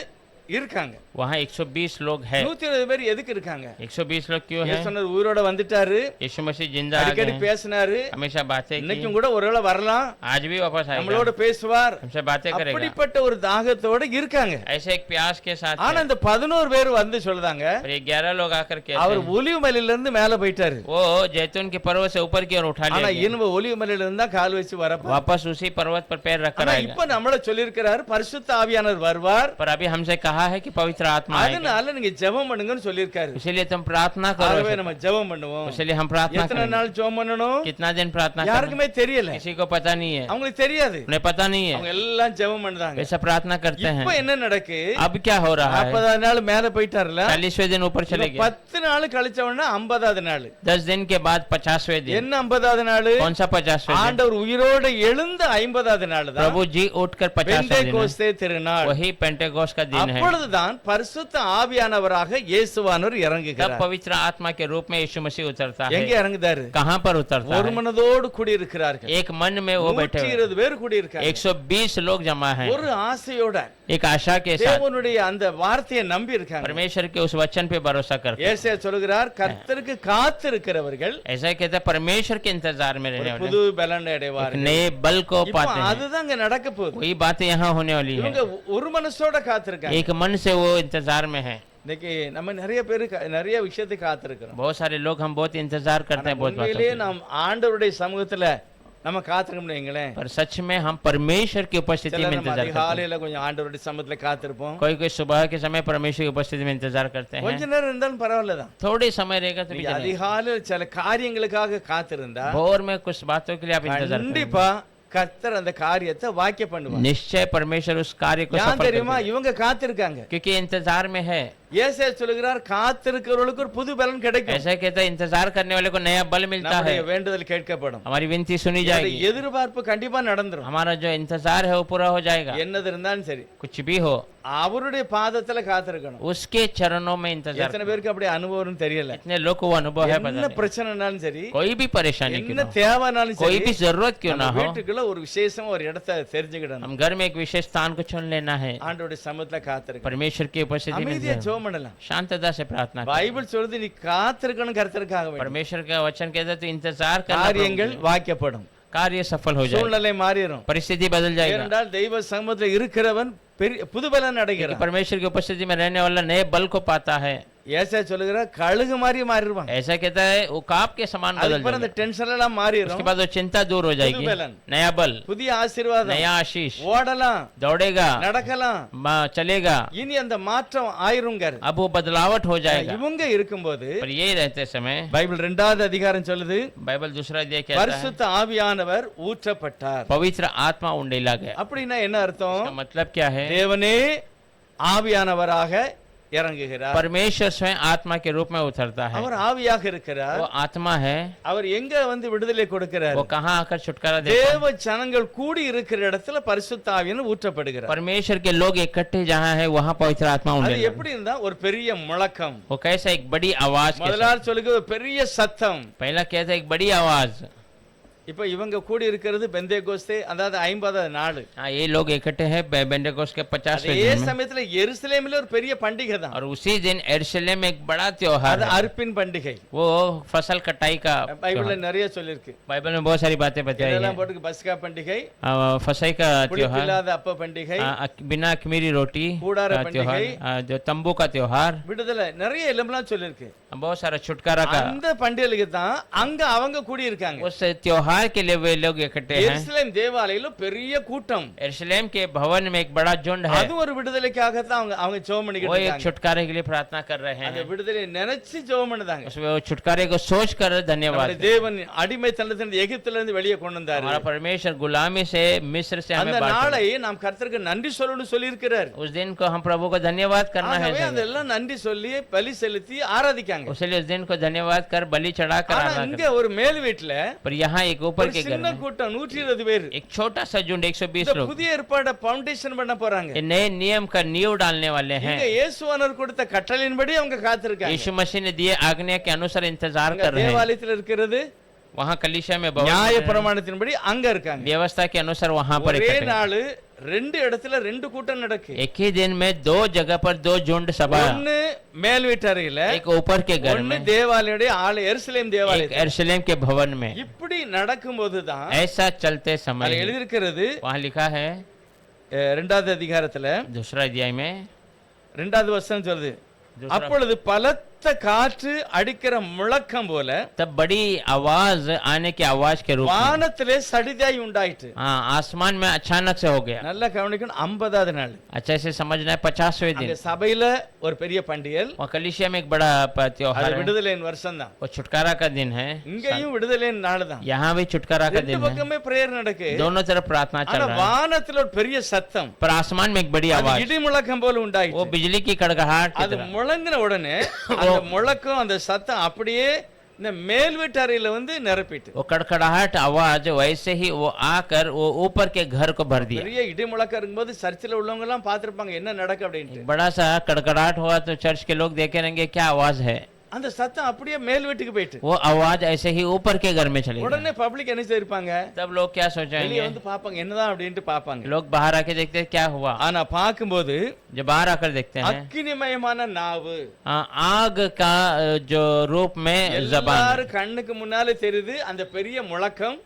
இருக்காங்க.
वहाँ 120 लोग हैं।
120 பேர் எதுக்கு இருக்காங்க?
120 लोग क्यों हैं?
இயேசு உயிரோட வந்துட்டாரு,
यीशु मसीह जिंदा आ गए
அடிக்கடி
हैं,
பேசினாரு,
हमेशा बातें की,
இன்னைக்கும் கூட ஒருவேளை வரலாம்,
आज भी वापस आएगा,
நம்மளோட பேசுவார்,
हमसे बातें करेगा।
அப்படிப்பட்ட ஒரு தாகத்தோட இருக்காங்க.
ऐसे एक प्यास के साथ
ஆனா
हैं।
இந்த 11 பேர் வந்து சொல்றாங்க,
और ये 11 लोग आकर कहते
அவர்
हैं,
ஒலிவ மலையில இருந்து மேல போயிட்டாரு,
वो जैतून के पर्वत से ऊपर की ओर उठा
ஆனா
लिया गया,
இனிமே ஒலிவ மலையில இருந்தா கால் வச்சு வரப்ப.
वापस उसी पर्वत पर पैर रखकर
ஆனா
आएगा।
இப்ப நம்மள சொல்லியிருக்கிறாரு பரிசுத்த ஆவியானவர் வருவார்,
पर अभी हमसे कहा है कि पवित्र आत्मा आएगा,
அதனால நீங்க ஜெபம் பண்ணுங்கன்னு சொல்லியிருக்காரு.
इसीलिए तुम प्रार्थना
ஆகவே
करो।
நம்ம ஜெபம் பண்ணுவோம்.
इसलिए हम प्रार्थना
எத்தனை
करेंगे।
நாள் ஜெபம் பண்ணணும்?
कितना दिन प्रार्थना करें?
யாருக்குமே தெரியல,
किसी को पता नहीं है,
அவங்களுக்கு தெரியாது,
उन्हें पता नहीं
அவங்க
है,
எல்லாம் ஜெபம் பண்ணுதாங்க.
वैसा प्रार्थना करते हैं।
இப்ப என்ன நடக்கு?
अब क्या हो रहा है?
40வது நாள் மேல போயிட்டாருல,
40वें दिन ऊपर चले गए,
10 நாள் கழிச்ச உடனே 50வது நாள்.
10 दिन के बाद 50वें दिन।
என்ன 50வது நாள்?
कौन सा 50वें दिन?
ஆண்டவர் உயிரோட எழுந்த 50வது நாள் தான்
प्रभु जी उठकर 50वें दिन है।
பெந்தேகோஸ்தே திருநாள்.
वही पेंटेकोस्ट का दिन है।
அப்பொழுதுதான் பரிசுத்த ஆவியானவராக இயேசுவானவர்
तब
இறங்குகிறார்.
पवित्र आत्मा के रूप में यीशु मसीह उतरता
எங்க
है।
இறங்குதாரு?
कहाँ पर उतरता
ஒரு
है?
மனதோடு கூடி இருக்கிறார்கள்.
एक मन में वो बैठे हुए
120 பேர் கூடி இருக்காங்க.
120 लोग जमा हैं,
ஒரு ஆசையோட
एक आशा के साथ
தேவனுடைய அந்த வார்த்தையை நம்பி இருக்காங்க.
परमेश्वर के उस वचन पे भरोसा करके।
ஏசாயா சொல்கிறார், கர்த்தருக்கு காத்திருக்கிறவர்கள்
ऐसा कहता है, परमेश्वर के इंतजार में रहने वाले
புது பலன்
एक
அடைவார்கள்.
नए बल को
இப்போ
पाते हैं।
அதுதான் அங்க நடக்க போகுது.
वही बातें यहाँ होने वाली है।
இவங்க ஒரு மனசோட காத்திருக்காங்க.
एक मन से वो इंतजार में है।
இன்னைக்கு நம்ம நிறைய பேரு நிறைய விஷயத்தை காத்திருக்கிறோம்.
बहुत सारे लोग हम बहुत इंतजार करते हैं बहुत बातों
உண்மையிலேயே
के।
நாம் ஆண்டவருடைய சமூகத்துல நம்ம காத்திருக்கோம்னு வைங்களேன்.
पर सच में हम परमेश्वर की उपस्थिति में
சிலர் நம்ம
इंतजार करते हैं।
அதிகாலையில கொஞ்சம் ஆண்டவருடைய சமூகத்துல காத்திருப்போம்.
कोई कोई सुबह के समय परमेश्वर की उपस्थिति में इंतजार करते हैं।
கொஞ்ச நேரம் இருந்தாலும் பரவாயில்லதான்.
थोड़े समय रहेगा तो भी
நீங்க
चलेगा।
அதிகாலையில சில காரியங்களுக்காக காத்திருந்தா
भोर में कुछ बातों के लिए आप इंतजार करें।
கண்டிப்பா கர்த்தர் அந்த காரியத்தை வாக்கிய பண்ணுவார்.
निश्चय परमेश्वर उस कार्य को
ஏன்
सफल
தெரியுமா?
करेगा।
இவங்க காத்திருக்காங்க.
क्योंकि इंतजार में है।
ஏசாயா சொல்லுகிறார், காத்திருக்கிறவர்களுக்கு ஒரு புது பலன் கிடைக்கும்.
ऐसा कहता है, इंतजार करने वाले को नया बल मिलता है,
நம்முடைய வேண்டுதல் கேட்கப்படும்.
हमारी विनती सुनी
நம்முடைய
जाएगी,
எதிர்பார்ப்பு கண்டிப்பா நடந்துரும்.
हमारा जो इंतजार है वो पूरा हो जाएगा।
என்னது இருந்தாலும் சரி,
कुछ भी हो,
அவருடைய பாதத்துல காத்திருக்கணும்.
उसके चरणों में इंतजार।
எத்தனை பேருக்கு அப்படி அனுபவம் தெரியல.
इतने लोग को वो अनुभव है, पता
என்ன
नहीं।
பிரச்சனைனாலும் சரி,
कोई भी परेशानी क्यों
என்ன
ना हो,
தேவைனாலும்
कोई
சரி,
भी जरूरत क्यों ना
நம்ம
हो,
வீட்டுக்குள்ள ஒரு விசேஷமா ஒரு இடத்தை தெரிஞ்சுக்கிடணும்.
हम घर में एक विशेष स्थान को चुन लेना है।
ஆண்டவருடைய சமூகத்துல காத்திருக்கணும்.
परमेश्वर की उपस्थिति में
அமைதியா
इंतजार।
ஜெபம் பண்ணலாம்.
शांतता से प्रार्थना करें।
பைபிள் சொல்றது நீ காத்திருக்கணும் கர்த்தருக்காக வேண்டி.
परमेश्वर का वचन कहता है तो इंतजार करना,
காரியங்கள்
प्रभु के लिए।
வாக்கியப்படும்.
कार्य सफल हो जाएगा,
சூழ்நிலை மாறிடும்.
परिस्थिति बदल जाएगा।
ஏனென்றால் தெய்வ சமூகத்துல இருக்கிறவன் பெரிய புது பலன்
क्योंकि
அடைகிறான்.
परमेश्वर की उपस्थिति में रहने वाला नए बल को पाता है।
ஏசாயா சொல்லுகிறார், கழுகு மாதிரி மாறிடுவான்.
ऐसा कहता है, वो काप के समान बदल
அதுக்கப்புறம் அந்த
जाएगा।
டென்ஷன் எல்லாம்
उसके
மாறிடும்.
बाद वो चिंता दूर हो जाएगी,
புது பலன்,
नया बल,
புதிய ஆசீர்வாதம்,
नया आशीष,
ஓடலாம்,
दौड़ेगा,
நடக்கலாம்.
चलेगा।
இனி அந்த மாற்றம் ஆயிருங்க.
अब वो बदलावट हो जाएगा।
இவங்க இருக்கும்போது
पर ये रहते समय
பைபிள் 2வது அதிகாரம் சொல்லுது,
बाइबल दूसरा अध्याय कहता है,
பரிசுத்த ஆவியானவர் ஊற்றப்பட்டார்.
पवित्र आत्मा उंडेला गया।
அப்படின்னா என்ன அர்த்தம்?
इसका मतलब क्या है?
தேவனே ஆவியானவராக இறங்குகிறார்.
परमेश्वर स्वयं आत्मा के रूप में उतरता है।
அவர் ஆவியாக இருக்கிறார்.
वो आत्मा है।
அவர் எங்க வந்து விடுதலை கொடுக்கிறார்?
वो कहाँ आकर छुटकारा देता है?
தேவ ஜனங்கள் கூடி இருக்கிற இடத்துல பரிசுத்த ஆவியானவர் ஊற்றப்படுகிறார்.
परमेश्वर के लोग इकट्ठे जहाँ है वहाँ पवित्र आत्मा
அது
उंडेला।
எப்படி இருந்தா ஒரு பெரிய முழக்கம்.
वो कैसा एक बड़ी आवाज के साथ।
முதலாவது சொல்லுங்க ஒரு பெரிய சத்தம்.
पहला कहता है एक बड़ी आवाज।
இப்ப இவங்க கூடி இருக்கிறது பெந்தேகோஸ்தே, அதாவது 50வது நாள்.
हाँ, ये लोग इकट्ठे हैं बेंटेकोस्ट के 50वें
அதே
दिन में।
சமயத்துல எருசலேமில் ஒரு பெரிய பண்டிகை தான்.
और उसी दिन यरूशलेम में एक बड़ा त्योहार
அது
है,
அறுப்பின் பண்டிகை.
वो फसल कटाई का
பைபிள்ல
त्योहार।
நிறைய சொல்லிருக்கு.
बाइबल में बहुत सारी बातें बताई
இதெல்லாம்
है।
போட்டு பஸ்கா பண்டிகை,
फसई का त्योहार,
புளிப்பில்லாத அப்ப பண்டிகை,
बिना अखमीरी रोटी
கூடார
का त्योहार,
பண்டிகை,
जो तंबू का त्योहार,
விடுதலை, நிறைய எல்லாம் சொல்லிருக்கு.
बहुत सारा छुटकारा का।
அந்த பண்டிகைக்கு தான் அங்க அவங்க கூடி இருக்காங்க.
उस त्योहार के लिए वे लोग इकट्ठे हैं।
எருசலேம் தேவாலயில பெரிய கூட்டம்.
यरूशलेम के भवन में एक बड़ा झुंड है,
அது ஒரு விடுதலைக்காக தான் அவங்க ஜெபம்
वो
பண்ணிக்கிட்டு
एक
இருக்காங்க.
छुटकारे के लिए प्रार्थना कर रहे
அந்த
हैं।
விடுதலை நினைச்சு ஜெபம் பண்ணுதாங்க.
उसमें वो छुटकारे को सोच कर धन्यवाद।
நம்முடைய தேவன் அடிமைத்தனத்திலிருந்து எகிப்தில இருந்து வெளியே கொண்டு வந்தாரு.
हमारा परमेश्वर गुलामी से मिस्र से हमें
அந்த
बाहर
நாளை நாம் கர்த்தருக்கு நன்றி சொல்லணும்னு சொல்லி இருக்கிறார்.
उस दिन को हम प्रभु को धन्यवाद करना है।
ஆகவே அதெல்லாம் நன்றி சொல்லி பலி செலுத்தி ஆராதிக்காங்க.
उसलिए उस दिन को धन्यवाद कर बलि चढ़ा कर
ஆனா
आराधना
இங்க
करें।
ஒரு மேல் வீட்டுல
पर यहाँ एक ऊपर
ஒரு
के घर
சின்ன
में
கூட்டம் 120 பேர்
एक छोटा सा झुंड 120
இந்த
लोग
புதிய ஏற்பாட ஃபவுண்டேஷன் பண்ண போறாங்க.
ये नए नियम का नींव डालने वाले हैं।
இங்க இயேசுவானவர் கொடுத்த கட்டளையின்படி அவங்க காத்திருக்காங்க.
यीशु मसीह ने दिए आज्ञा के अनुसार इंतजार
அங்க
कर रहे हैं।
தேவாலயத்துல இருக்கிறது
वहाँ कलीसिया में भवन
நியாய
में
பிரமாணத்தின்படி அங்க இருக்காங்க.
व्यवस्था के अनुसार वहाँ पर
ஒரே
इकट्ठे हैं।
நாள் ரெண்டு இடத்துல ரெண்டு கூட்டம் நடக்கு.
एक ही दिन में दो जगह पर दो झुंड सभा,
ஒன்னு மேல் வீட்டறையில,
एक ऊपर के घर
ஒன்னு
में,
தேவாலயுடைய எருசலேம்
एक
தேவாலயம்.
यरूशलेम के भवन में.
இப்படி நடக்கும்போதுதான்
ऐसा चलते
அது
समय
எழுதியிருக்கிறது
वहाँ लिखा है
2வது அதிகாரத்துல
दूसरा अध्याय में
2வது வசனம் சொல்லுது,
दूसरा,
அப்பொழுது பலத்த காற்று அடிக்கிற முழக்கம் போல
तब बड़ी आवाज आने की आवाज के रूप में,
வானத்திலே சடிதாய் உண்டாயிற்று.
हाँ, आसमान में अचानक से हो गया.
நல்லா கவனிக்கணும். 50வது நாள்
अच्छा से समझना है 50वें
அங்க
दिन
சபையில ஒரு பெரிய பண்டிகை.
वहाँ कलिसिया में एक बड़ा त्योहार
அது
है,
விடுதலையின் வருஷம் தான்.
वो छुटकारा का दिन है.
இங்கேயும் விடுதலையின் நாள் தான்.
यहाँ भी छुटकारा का
ரெண்டு
दिन है,
பக்கமே பிரேயர் நடக்கு.
दोनों तरफ प्रार्थना चल
ஆனா
रहा है.
வானத்துல ஒரு பெரிய சத்தம்,
पर आसमान में एक बड़ी
அது
आवाज,
இடி முழக்கம் போல
वो
உண்டாயிற்று.
बिजली की कड़कड़ाहट की
அது
तरह.
முழங்கின உடனே அந்த முழக்கம் அந்த சத்தம் அப்படியே இந்த மேல் வீட்டு அறையில வந்து நிரப்பிட்டு
वो कड़कड़ाहट आवाज वैसे ही वो आकर वो ऊपर के घर को भर दिया.
பெரிய இடி முழக்கம் இருக்கும்போது சர்ச்சில் உள்ளவங்க எல்லாம் பார்த்திருப்பாங்க என்ன நடக்கு அப்படின்ட்டு.
बड़ा सा कड़कड़ाहट हुआ तो चर्च के लोग देखे रहेंगे क्या आवाज है.
அந்த சத்தம் அப்படியே மேல் வீட்டுக்கு போயிட்டு
वो आवाज ऐसे ही ऊपर के घर में चली गई.
உடனே பப்ளிக் என்ன செய்திருப்பாங்க,
तब लोग क्या
வெளியே
सोचेंगे,
வந்து பாப்பாங்க என்னதான் அப்படின்ட்டு பாப்பாங்க.
लोग बाहर आके देखते हैं क्या हुआ.
ஆனா பார்க்கும்போது
जब बाहर आकर देखते हैं
அக்கினிமயமான நாவு
आग का जो रूप में जबान,
எல்லாரும் கண்ணுக்கு முன்னாலே தெரியுது. அந்த பெரிய முழக்கம்,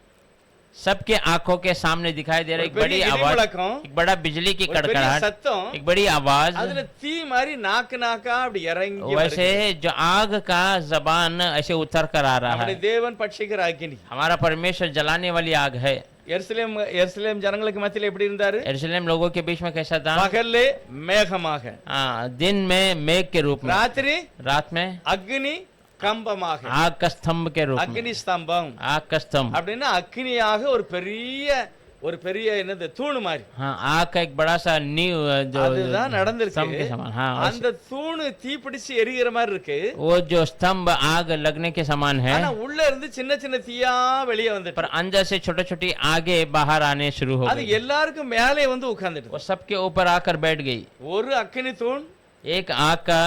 सबके आंखों के सामने दिखाई दे रहा है. एक
ஒரு
बड़ी
பெரிய இடி
आवाज,
முழக்கம்,
एक बड़ा बिजली की
ஒரு பெரிய
कड़कड़ाहट,
சத்தம்,
एक बड़ी आवाज,
அதுல தீ மாதிரி நாக்கு நாக்கா அப்படி இறங்கி
वैसे
வருது.
जो आग का जबान ऐसे उतर कर आ रहा
நம்முடைய
है.
தேவன் பட்சிக்கிற அக்கினி.
हमारा परमेश्वर जलाने वाली आग है.
எருசலேம் ஜனங்களுக்கு மத்தியில எப்படி இருந்தாரு,
यरूशलेम लोगों के बीच में कैसा था,
பகல்லே மேகமாக,
दिन में मेघ के रूप में,
ராத்திரி
रात में
அக்னி கம்பமாக,
आग का स्तंभ के रूप में,
அக்னி ஸ்தம்பம்
आग का स्तंभ,
அப்படின்னா அக்னியாக ஒரு பெரிய என்னது தூணு மாதிரி.
हाँ, आग का एक बड़ा सा नींव जो
அதுதான்
स्तंभ के
நடந்திருக்கு.
समान, हाँ,
அந்த தூணு தீப்பிடிச்சு எரிகிற மாதிரி இருக்கு.
वो जो स्तंभ आग लगने के समान है,
ஆனா உள்ள இருந்து சின்ன சின்ன தீயா வெளியே
पर
வந்துட்டு
अंदर से छोटे छोटी आगे बाहर आने शुरू हो
அது
गई.
எல்லாருக்கும் மேலே வந்து உட்கார்ந்துட்டு.
वो सबके ऊपर आकर बैठ गई.
ஒரு அக்னி தூண்,
एक आग का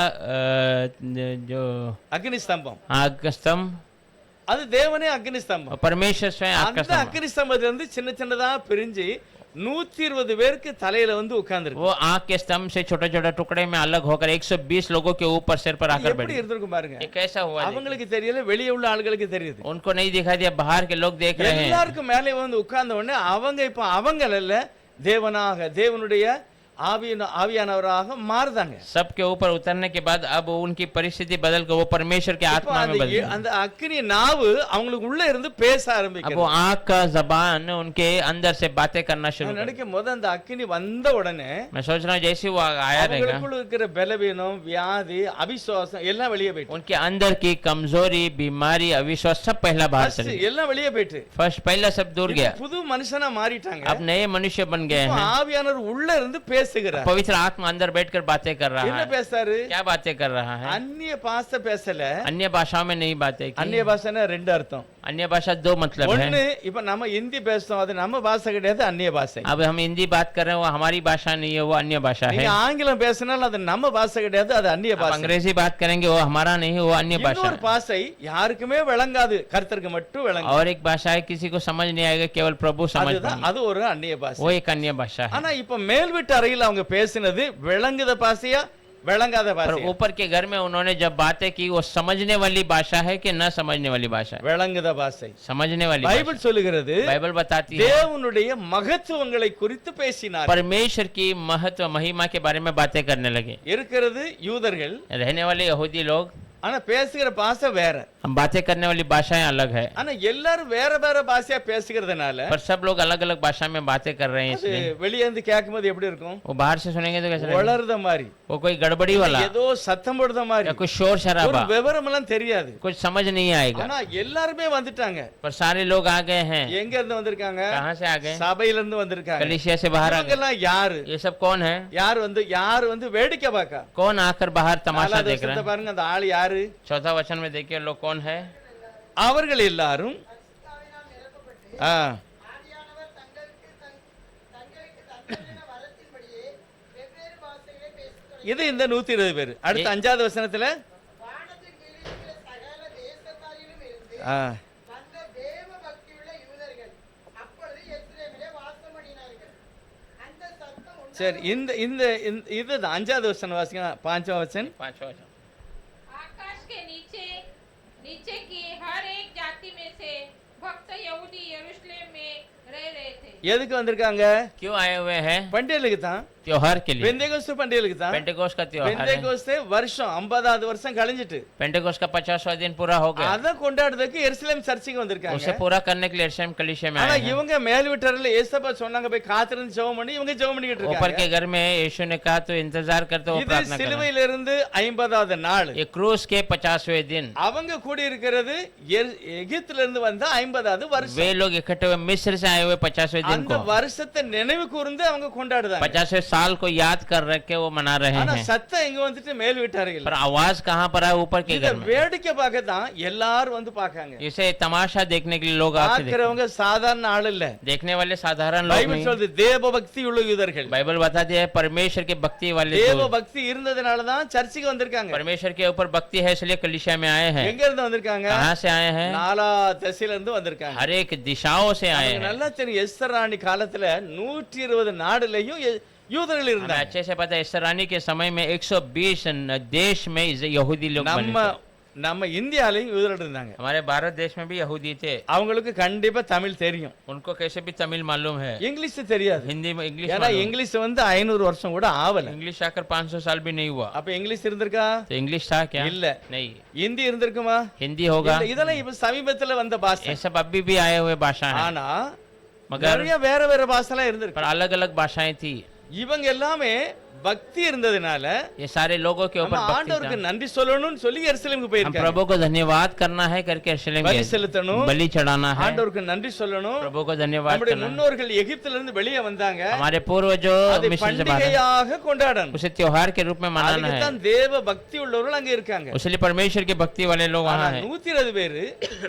जो
அக்னி ஸ்தம்பம்,
आग का स्तंभ,
அது தேவனே அக்னி ஸ்தம்பம்.
और परमेश्वर स्वयं आग का
அந்த
स्तंभ.
அக்னி ஸ்தம்பத்துல இருந்து சின்ன சின்னதா பிரிஞ்சு 120 பேருக்கு தலையில வந்து உட்கார்ந்துருக்கு.
वो आग के स्तंभ से छोटे छोटे टुकड़े में अलग होकर 120 लोगों के ऊपर सिर पर आकर बैठ
எப்படி
गई.
இருந்திருக்கும் பாருங்க.
ये कैसा हुआ देखिए.
அவங்களுக்கு தெரியல, வெளியே உள்ள ஆளுகளுக்கு தெரியுது.
उनको नहीं दिखाई दिया, बाहर के लोग देख रहे हैं.
எல்லாருக்கும் மேலே வந்து உட்கார்ந்த உடனே அவங்க இப்ப அவங்க அல்ல, தேவனாக தேவனுடைய ஆவியானவராக மாறுதாங்க.
सबके ऊपर उतरने के बाद अब उनकी परिस्थिति बदल कर वो परमेश्वर के आत्मा में बदल गई.
அந்த அக்னி நாவு அவங்களுக்கு உள்ள இருந்து பேச
अब
ஆரம்பிக்குது.
वो आग का जबान उनके अंदर से बातें करना शुरू कर.
நினைக்கும் போது அந்த அக்னி வந்த உடனே
मैं सोच रहा हूँ जैसे वो आया रहेगा,
அவங்களுக்குள்ள இருக்கிற பலவீனம், வியாதி, அவிசுவாசம் எல்லாம் வெளியே போயிட்டு,
उनके अंदर की कमजोरी, बीमारी, अविश्वास सब पहला बाहर चले गए.
எல்லாம் வெளியே போயிட்டு
फर्स्ट पहला सब दूर गया.
புது மனுஷனா மாறிட்டாங்க.
अब नए मनुष्य बन गए
இப்ப
हैं.
ஆவியானவர் உள்ள இருந்து பேசுகிறார்.
पवित्र आत्मा अंदर बैठकर बातें कर रहा
என்ன
है.
பேசாரு?
क्या बातें कर रहा है?
அந்நிய பாஷை பேசல.
अन्य भाषाओं में नहीं बातें की.
அந்நிய பாஷைன்னா ரெண்டு அர்த்தம்.
अन्य भाषा दो मतलब है.
ஒண்ணு, இப்ப நம்ம ஹிந்தி பேசுறோம், அது நம்ம பாஷை கிடையாது, அந்நிய பாஷை.
अब हम हिंदी बात कर रहे हैं, वो हमारी भाषा नहीं है, वो अन्य भाषा है.
நீங்க ஆங்கிலம் பேசினாலும் அது நம்ம பாஷை கிடையாது, அது அந்நிய
अब
பாஷை.
अंग्रेजी बात करेंगे, वो हमारा नहीं है, वो अन्य भाषा
இன்னொரு
है.
பாஷை யாருக்குமே விளங்காது, கர்த்தருக்கு மட்டும் விளங்கும்.
और एक भाषा है किसी को समझ नहीं आएगा, केवल प्रभु समझ
அதுதான்,
पाएंगे.
அது ஒரு அந்நிய பாஷை.
वो एक अन्य भाषा है.
ஆனா இப்ப மேல் வீட்டு அறையில் அவங்க பேசினது விளங்குத பாஷையா விளங்காத
पर
பாஷையா?
ऊपर के घर में उन्होंने जब बातें की, वो समझने वाली भाषा है कि न समझने वाली भाषा है?
விளங்குத பாஷை.
समझने वाली भाषा.
பைபிள் சொல்லுகிறது,
बाइबल बताती है
தேவனுடைய மகத்துவங்களை குறித்து பேசினார்.
परमेश्वर की महत्व महिमा के बारे में बातें करने लगे.
இருக்கிறது யூதர்கள்,
रहने वाले यहूदी लोग,
ஆனா பேசுகிற பாஷை வேற.
हम बातें करने वाली भाषाएं अलग है.
ஆனா எல்லாரும் வேற வேற பாஷையா பேசுகிறதுனால
पर सब लोग अलग अलग भाषा में बातें कर रहे हैं,
அது
इसलिए
வெளியே இருந்து கேட்கும்போது எப்படி இருக்கும்?
वो बाहर से सुनेंगे तो कैसे लगेगा?
வளர்த மாதிரி,
वो कोई गड़बड़ी वाला
ஏதோ சத்தம் போடுற மாதிரி,
या कुछ शोर
ஒரு
शराबा,
விவரம் எல்லாம் தெரியாது.
कुछ समझ नहीं आएगा.
ஆனா எல்லாருமே வந்துட்டாங்க.
पर सारे लोग आ गए हैं.
எங்க இருந்து வந்திருக்காங்க?
कहाँ से आ गए?
சபையில இருந்து வந்திருக்காங்க.
कलीसिया से बाहर आ
இவங்க
गए.
எல்லாம் யாரு?
ये सब कौन है?
யார் வந்து வேடிக்கை பார்க்க?
कौन आकर बाहर तमाशा
நாலாவது
देख रहे
வசனத்தை
हैं?
பாருங்க, அந்த ஆள் யாரு?
चौथा वचन में देखिए लोग कौन है.
அவர்கள் எல்லாரும்
பரிசுத்தாவினால் நிரப்பப்பட்டு
ஆ,
ஆவியானவர் தங்களுக்கு தந்தருளின வரத்தின்படியே வெவ்வேறு பாஷைகளை பேசத் தொடங்கினார்.
இது இந்த 120 பேர். அடுத்த 5வது வசனத்துல
வானத்தின் கீழ் இருக்கிற சகல தேசத்தாரிலும் இருந்து
ஆ,
வந்த தேவ பக்தியுள்ள யூதர்கள் அப்பொழுது எருசலேமிலே வாசம் பண்ணினார்கள். அந்த
சரி இந்த இந்த இந்த- இதுதான் 5வது வசனம் வாசிங்க. 5वां वचन.
5वां वचन।
आकाश के नीचे की हर एक जाति में से भक्त यहूदी यरूशलेम में रह रहे थे।
எதுக்கு வந்திருக்காங்க?
क्यों आए हुए हैं?
பண்டிகைக்கு தான்.
त्योहार के लिए।
பெந்தேகோஸ்து பண்டிகைக்கு தான்.
पेंटेकोस्ट का त्योहार है।
பெந்தேகோஸ்து வருஷம் 50வது வருஷம் கழிஞ்சிட்டு
पेंटेकोस्ट का 50वां दिन पूरा हो गया।
அத கொண்டாடுறதுக்கு எருசலேம் சர்ச்சுக்கு வந்திருக்காங்க.
उसे पूरा करने के लिए यरूशलेम कलीसिया में
ஆனா
आए हैं।
இவங்க மேல் வீட்டறையில ஏசப்பா சொன்னாங்க போய் காத்திருந்து ஜெபம் பண்ணி இவங்க ஜெபம் பண்ணிட்டு
ऊपर
இருக்காங்க.
के घर में यीशु ने कहा तो इंतजार करते हो
இது
प्रार्थना करना।
சிலுவையில இருந்து 50வது நாள்.
ये क्रूस के 50वें दिन
அவங்க கூடி இருக்கிறது எகிப்துல இருந்து வந்த 50வது வருஷம்.
वे लोग इकट्ठे हुए मिस्र से आए हुए 50वें दिन
அந்த
को
வருஷத்தை நினைவு கூர்ந்து அவங்க கொண்டாடுறாங்க.
50वें साल को याद कर रख के वो मना रहे
ஆனா
हैं।
சத்தம் எங்க வந்துட்டு மேல் வீட்டார்கள்.
पर आवाज कहाँ पर है? ऊपर के
இத
घर में।
வேடிக்கை பார்க்க தான் எல்லாரும் வந்து பார்க்காங்க.
इसे तमाशा देखने के लिए लोग आते देखते।
பார்க்கிறவங்க சாதாரண ஆள் இல்ல.
देखने वाले साधारण लोग
பைபிள்
नहीं।
சொல்லுது தேவ பக்தி உள்ள யூதர்கள்.
बाइबल बताती है परमेश्वर की भक्ति वाले
தேவ
लोग।
பக்தி இருந்ததனால தான் சர்ச்சுக்கு வந்திருக்காங்க.
परमेश्वर के ऊपर भक्ति है इसलिए कलीसिया में आए हैं।
எங்க இருந்து வந்திருக்காங்க?
कहाँ से आए हैं?
நாலா திசையில இருந்து வந்திருக்காங்க.
हर एक दिशाओं से आए
நமக்கு
हैं।
நல்லா தெரியும் எஸ்தர் ராணி காலத்துல 120 நாடுலயும் யூதர்கள்
हमें
இருந்தாங்க.
अच्छे से पता है एस्तर रानी के समय में 120 देश में यहूदी लोग बने
நம்ம
थे।
நம்ம இந்தியாலயும் யூதர்கள் இருந்தாங்க.
हमारे भारत देश में भी यहूदी थे।
அவங்களுக்கு கண்டிப்பா தமிழ் தெரியும்.
उनको कैसे भी तमिल मालूम है।
இங்கிலீஷ் தெரியாது.
हिंदी में इंग्लिश
ஏன்னா
मालूम।
இங்கிலீஷ் வந்து 500 வருஷம் கூட ஆவல.
इंग्लिश आकर 500 साल भी नहीं हुआ।
அப்ப இங்கிலீஷ் இருந்திருக்கா?
तो इंग्लिश था क्या?
இல்ல.
नहीं।
ஹிந்தி இருந்திருக்குமா?
हिंदी होगा।
இல்ல. இதெல்லாம் இப்ப சமீபத்துல வந்த பாஷை.
ये सब अभी भी आए हुए भाषा है।
ஆனா
मगर
நிறைய வேற வேற பாஷைலாம் இருந்திருக்கு.
पर अलग अलग भाषाएं थी।
இவங்க எல்லாமே பக்தி இருந்ததுனால
ये सारे लोगों के ऊपर
நம்ம
भक्ति
ஆண்டவருக்கு
था।
நன்றி சொல்லணும்னு சொல்லி எருசலேமுக்கு
हम
போயிருக்காங்க.
प्रभु को धन्यवाद करना है करके यरूशलेम
பலி
गए।
செலுத்தணும்.
बलि चढ़ाना है।
ஆண்டவருக்கு நன்றி சொல்லணும்.
प्रभु को धन्यवाद
நம்முடைய
करना।
முன்னோர்கள் எகிப்தில இருந்து வெளியே வந்தாங்க.
हमारे पूर्वजों
அதை
मिस्र से बाहर आए।
பண்டிகையாக கொண்டாடணும்.
उसे त्योहार के रूप में मनाना
அதுக்கு
है।
தான் தேவ பக்தி உள்ளவர்கள் அங்க இருக்காங்க.
इसलिए परमेश्वर की भक्ति वाले लोग
ஆனா
वहाँ हैं।
120 பேரு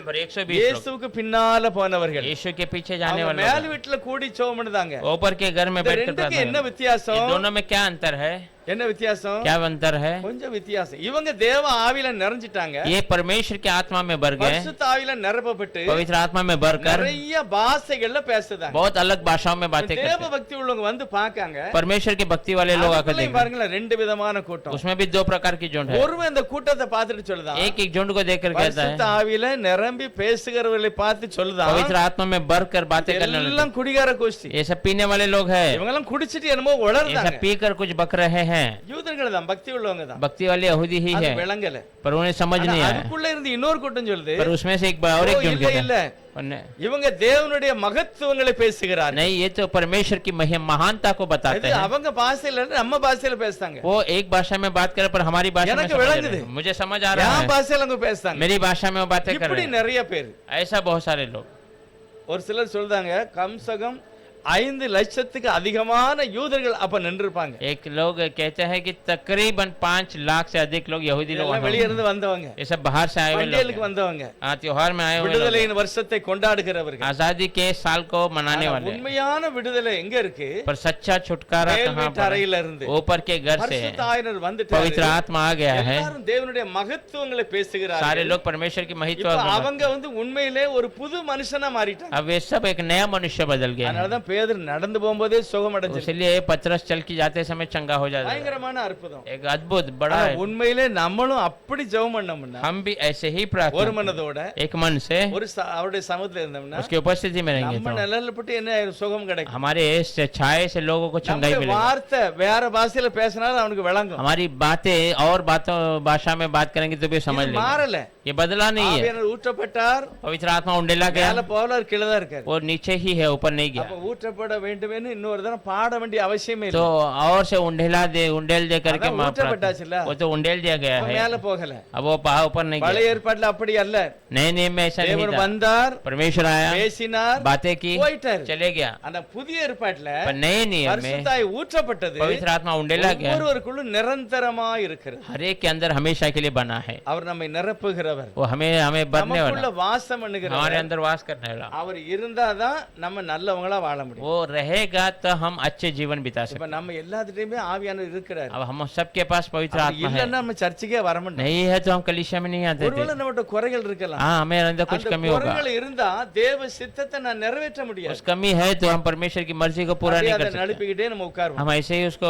पर 120 लोग
இயேசுவுக்கு பின்னால போனவர்கள்.
यीशु के पीछे जाने
அவங்க
वाले
மேல்
लोग
வீட்டுல கூடி ஜெபம் பண்ணுதாங்க.
हैं। ऊपर के घर में
இந்த
बैठकर
ரெண்டுக்கு
प्रार्थना
என்ன
करते हैं।
வித்தியாசம்?
इन दोनों में क्या अंतर है?
என்ன வித்தியாசம்?
क्या अंतर है?
கொஞ்சம் வித்தியாசம். இவங்க தேவ ஆவியில நிறைஞ்சிட்டாங்க.
ये परमेश्वर के आत्मा में भर गए,
பரிசுத்த ஆவியில நிரப்பப்பட்டு
पवित्र आत्मा में भरकर
நிறைய பாஷைகள்ல பேசுதாங்க.
बहुत अलग भाषाओं में बातें
தேவ
करते हैं।
பக்தி உள்ளவங்க வந்து பார்க்காங்க.
परमेश्वर की भक्ति वाले लोग आकर
அதுக்குள்ளேயும்
देखते
பாருங்களேன் ரெண்டு விதமான
हैं।
கூட்டம்.
उसमें भी दो प्रकार की झुंड है।
ஒருவன் இந்த கூட்டத்தை பார்த்துட்டு சொல்லுதான்.
एक एक झुंड को देखकर कहता
பரிசுத்த
है,
ஆவியில நிரம்பி பேசுகிறவர்களை பார்த்து சொல்லுதான்.
पवित्र आत्मा में भरकर बातें करने लगते
எல்லாம் குடிகார கோஷ்டி.
हैं। ये सब पीने वाले लोग हैं।
இவங்க எல்லாம் குடிச்சிட்டு என்னமோ
ये
உளறுதாங்க.
सब पीकर कुछ बक रहे हैं।
யூதர்கள் தான் பக்தி உள்ளவங்க தான்.
भक्ति वाले यहूदी ही
அது
है,
விளங்கல.
पर उन्हें समझ
ஆனா
नहीं आया।
அதுக்குள்ள இருந்து இன்னொரு கூட்டம் சொல்லுது.
पर उसमें से एक और एक
ஓ,
झुंड
இல்ல
कहता
இல்ல
है, उन्हें-
இவங்க தேவனுடைய மகத்துவங்களை பேசுகிறார்.
नहीं, ये तो परमेश्वर की महानता को बताते
அது
हैं।
அவங்க பாஷையில இருந்து நம்ம பாஷையில பேசுறாங்க.
वो एक भाषा में बात करे पर हमारी भाषा में
எனக்கு
समझ
விளங்குது.
रहे हैं। मुझे समझ आ रहा
என்
है।
பாஷையில அவங்க பேசுறாங்க.
मेरी भाषा में वो बातें कर
இப்படி
रहे हैं।
நிறைய பேர்.
ऐसा बहुत सारे लोग।
ஒரு சிலர் சொல்றாங்க கம்சகம் 5 லட்சத்துக்கு அதிகமான யூதர்கள் அப்ப நின்றுப்பாங்க.
एक लोग कहते हैं कि तकरीबन 5 लाख से अधिक लोग यहूदी लोग
எல்லாம்
वहाँ
வெளிய
हैं।
இருந்து வந்தவங்க.
ये सब बाहर से आए हुए लोग
பண்டிகைக்கு
हैं।
வந்தவங்க.
हाँ, त्योहार में आए हुए लोग हैं।
விடுதலையின் வருஷத்தை கொண்டாடுகிறவர்கள்.
आजादी के साल को मनाने
ஆனா
वाले हैं।
உண்மையான விடுதலை எங்க இருக்கு?
पर सच्चा छुटकारा
மேல்
कहाँ
வீட்டு
पर
அறையில
है?
இருந்து.
ऊपर के घर से है।
பரிசுத்த ஆவியானவர் வந்துட்டாரு.
पवित्र आत्मा आ गया है।
எல்லாரும் தேவனுடைய மகத்துவங்களை
सारे
பேசுகிறார்கள்.
लोग परमेश्वर की महित्व
இப்ப
को-
அவங்க வந்து உண்மையிலே ஒரு புது மனுஷனா மாறிட்டாங்க.
अब वे सब एक नया मनुष्य बदल गए हैं।
அதனாலதான் பேதுரு நடந்து போகும்போதே சுகம் அடைஞ்சிருக்காரு.
इसलिए पतरस चल के जाते समय चंगा हो जाता है।
பயங்கரமான அற்புதம்.
एक अद्भुत बड़ा
ஆனா
है।
உண்மையிலே நம்மளும் அப்படி ஜெபம் பண்ணோம்னா
हम भी ऐसे ही
ஒரு
प्रार्थना
மனதோட
एक मन से
ஒரு அவருடைய சமூகத்துல இருந்தோம்னா
उसकी उपस्थिति में रहेंगे
நம்ம
तो
நிழல்ல பட்டு என்ன சுகம் கிடைக்கும்.
हमारे इस छाए से लोगों को चंगाई
நம்முடைய
मिलेगी।
வார்த்தை வேற பாஷையில பேசினாலும் அவனுக்கு விளங்கும்.
हमारी बातें और बातों भाषा में बात करेंगे तो भी समझ
இது
लेंगे।
மாறல.
ये बदला नहीं है।
ஆவியானவர் ஊற்றப்பட்டார்.
पवित्र आत्मा उंडेला गया,
மேல போல கீழே தான் இருக்காரு.
वो नीचे ही है, ऊपर नहीं
அப்ப
गया।
ஊற்றப்பட வேண்டும்னு இன்னொரு தடவை பாட வேண்டிய அவசியமே
तो
இல்லை.
और से उंडेल दे करके
அதான் ஊற்றப்பட்டாச்சுல்ல.
वो तो उंडेल दिया गया
அப்ப
है।
மேல போகல.
अब वो पहाड़ ऊपर नहीं
பழைய
गया।
ஏற்பாட்டுல அப்படி அல்ல.
नए नियम में ऐसा नहीं
தேவன்
था।
வந்தார்,
परमेश्वर आया,
பேசினார்,
बातें की,
போயிட்டாரு.
चले गया।
அந்த புதிய ஏற்பாட்டுல
पर नए नियम में
பரிசுத்தாய் ஊற்றப்பட்டது
पवित्र आत्मा उंडेला गया,
ஒவ்வொருவருக்குள்ள நிரந்தரமா இருக்கிறது.
हर एक के अंदर हमेशा के लिए बना है।
அவர் நம்மை நிரப்புகிறவர்.
वो हमें भरने
நமக்குள்ள
वाला,
வாசம்
हमारे
பண்ணுகிறவர்.
अंदर वास करने वाला।
அவர் இருந்தாதான் நம்ம நல்லவங்களா வாழ முடியும்.
वो रहेगा तो हम अच्छे जीवन बिता
இப்ப
सकते
நம்ம எல்லாத்துலயுமே ஆவியானவர் இருக்கிறார்.
अब हम सबके पास पवित्र
அப்படி
आत्मा है,
இல்லன்னா நம்ம சர்ச்சுக்கே வர மாட்டோம்.
नहीं है तो हम कलीसिया में नहीं आते थे।
ஒருவேளை நம்மட்ட குறைகள் இருக்கலாம்.
हाँ, हमें अंदर कुछ
அந்த
कमी होगा,
குறைகள் இருந்தா தேவ சித்தத்தை நான் நிறைவேற்ற முடியாது.
कुछ कमी है तो हम परमेश्वर की मर्जी को पूरा
அப்படியே
नहीं
அதை
कर सकते,
நழுப்பிக்கிட்டே நம்ம உட்காருவோம்.
हम ऐसे ही उसको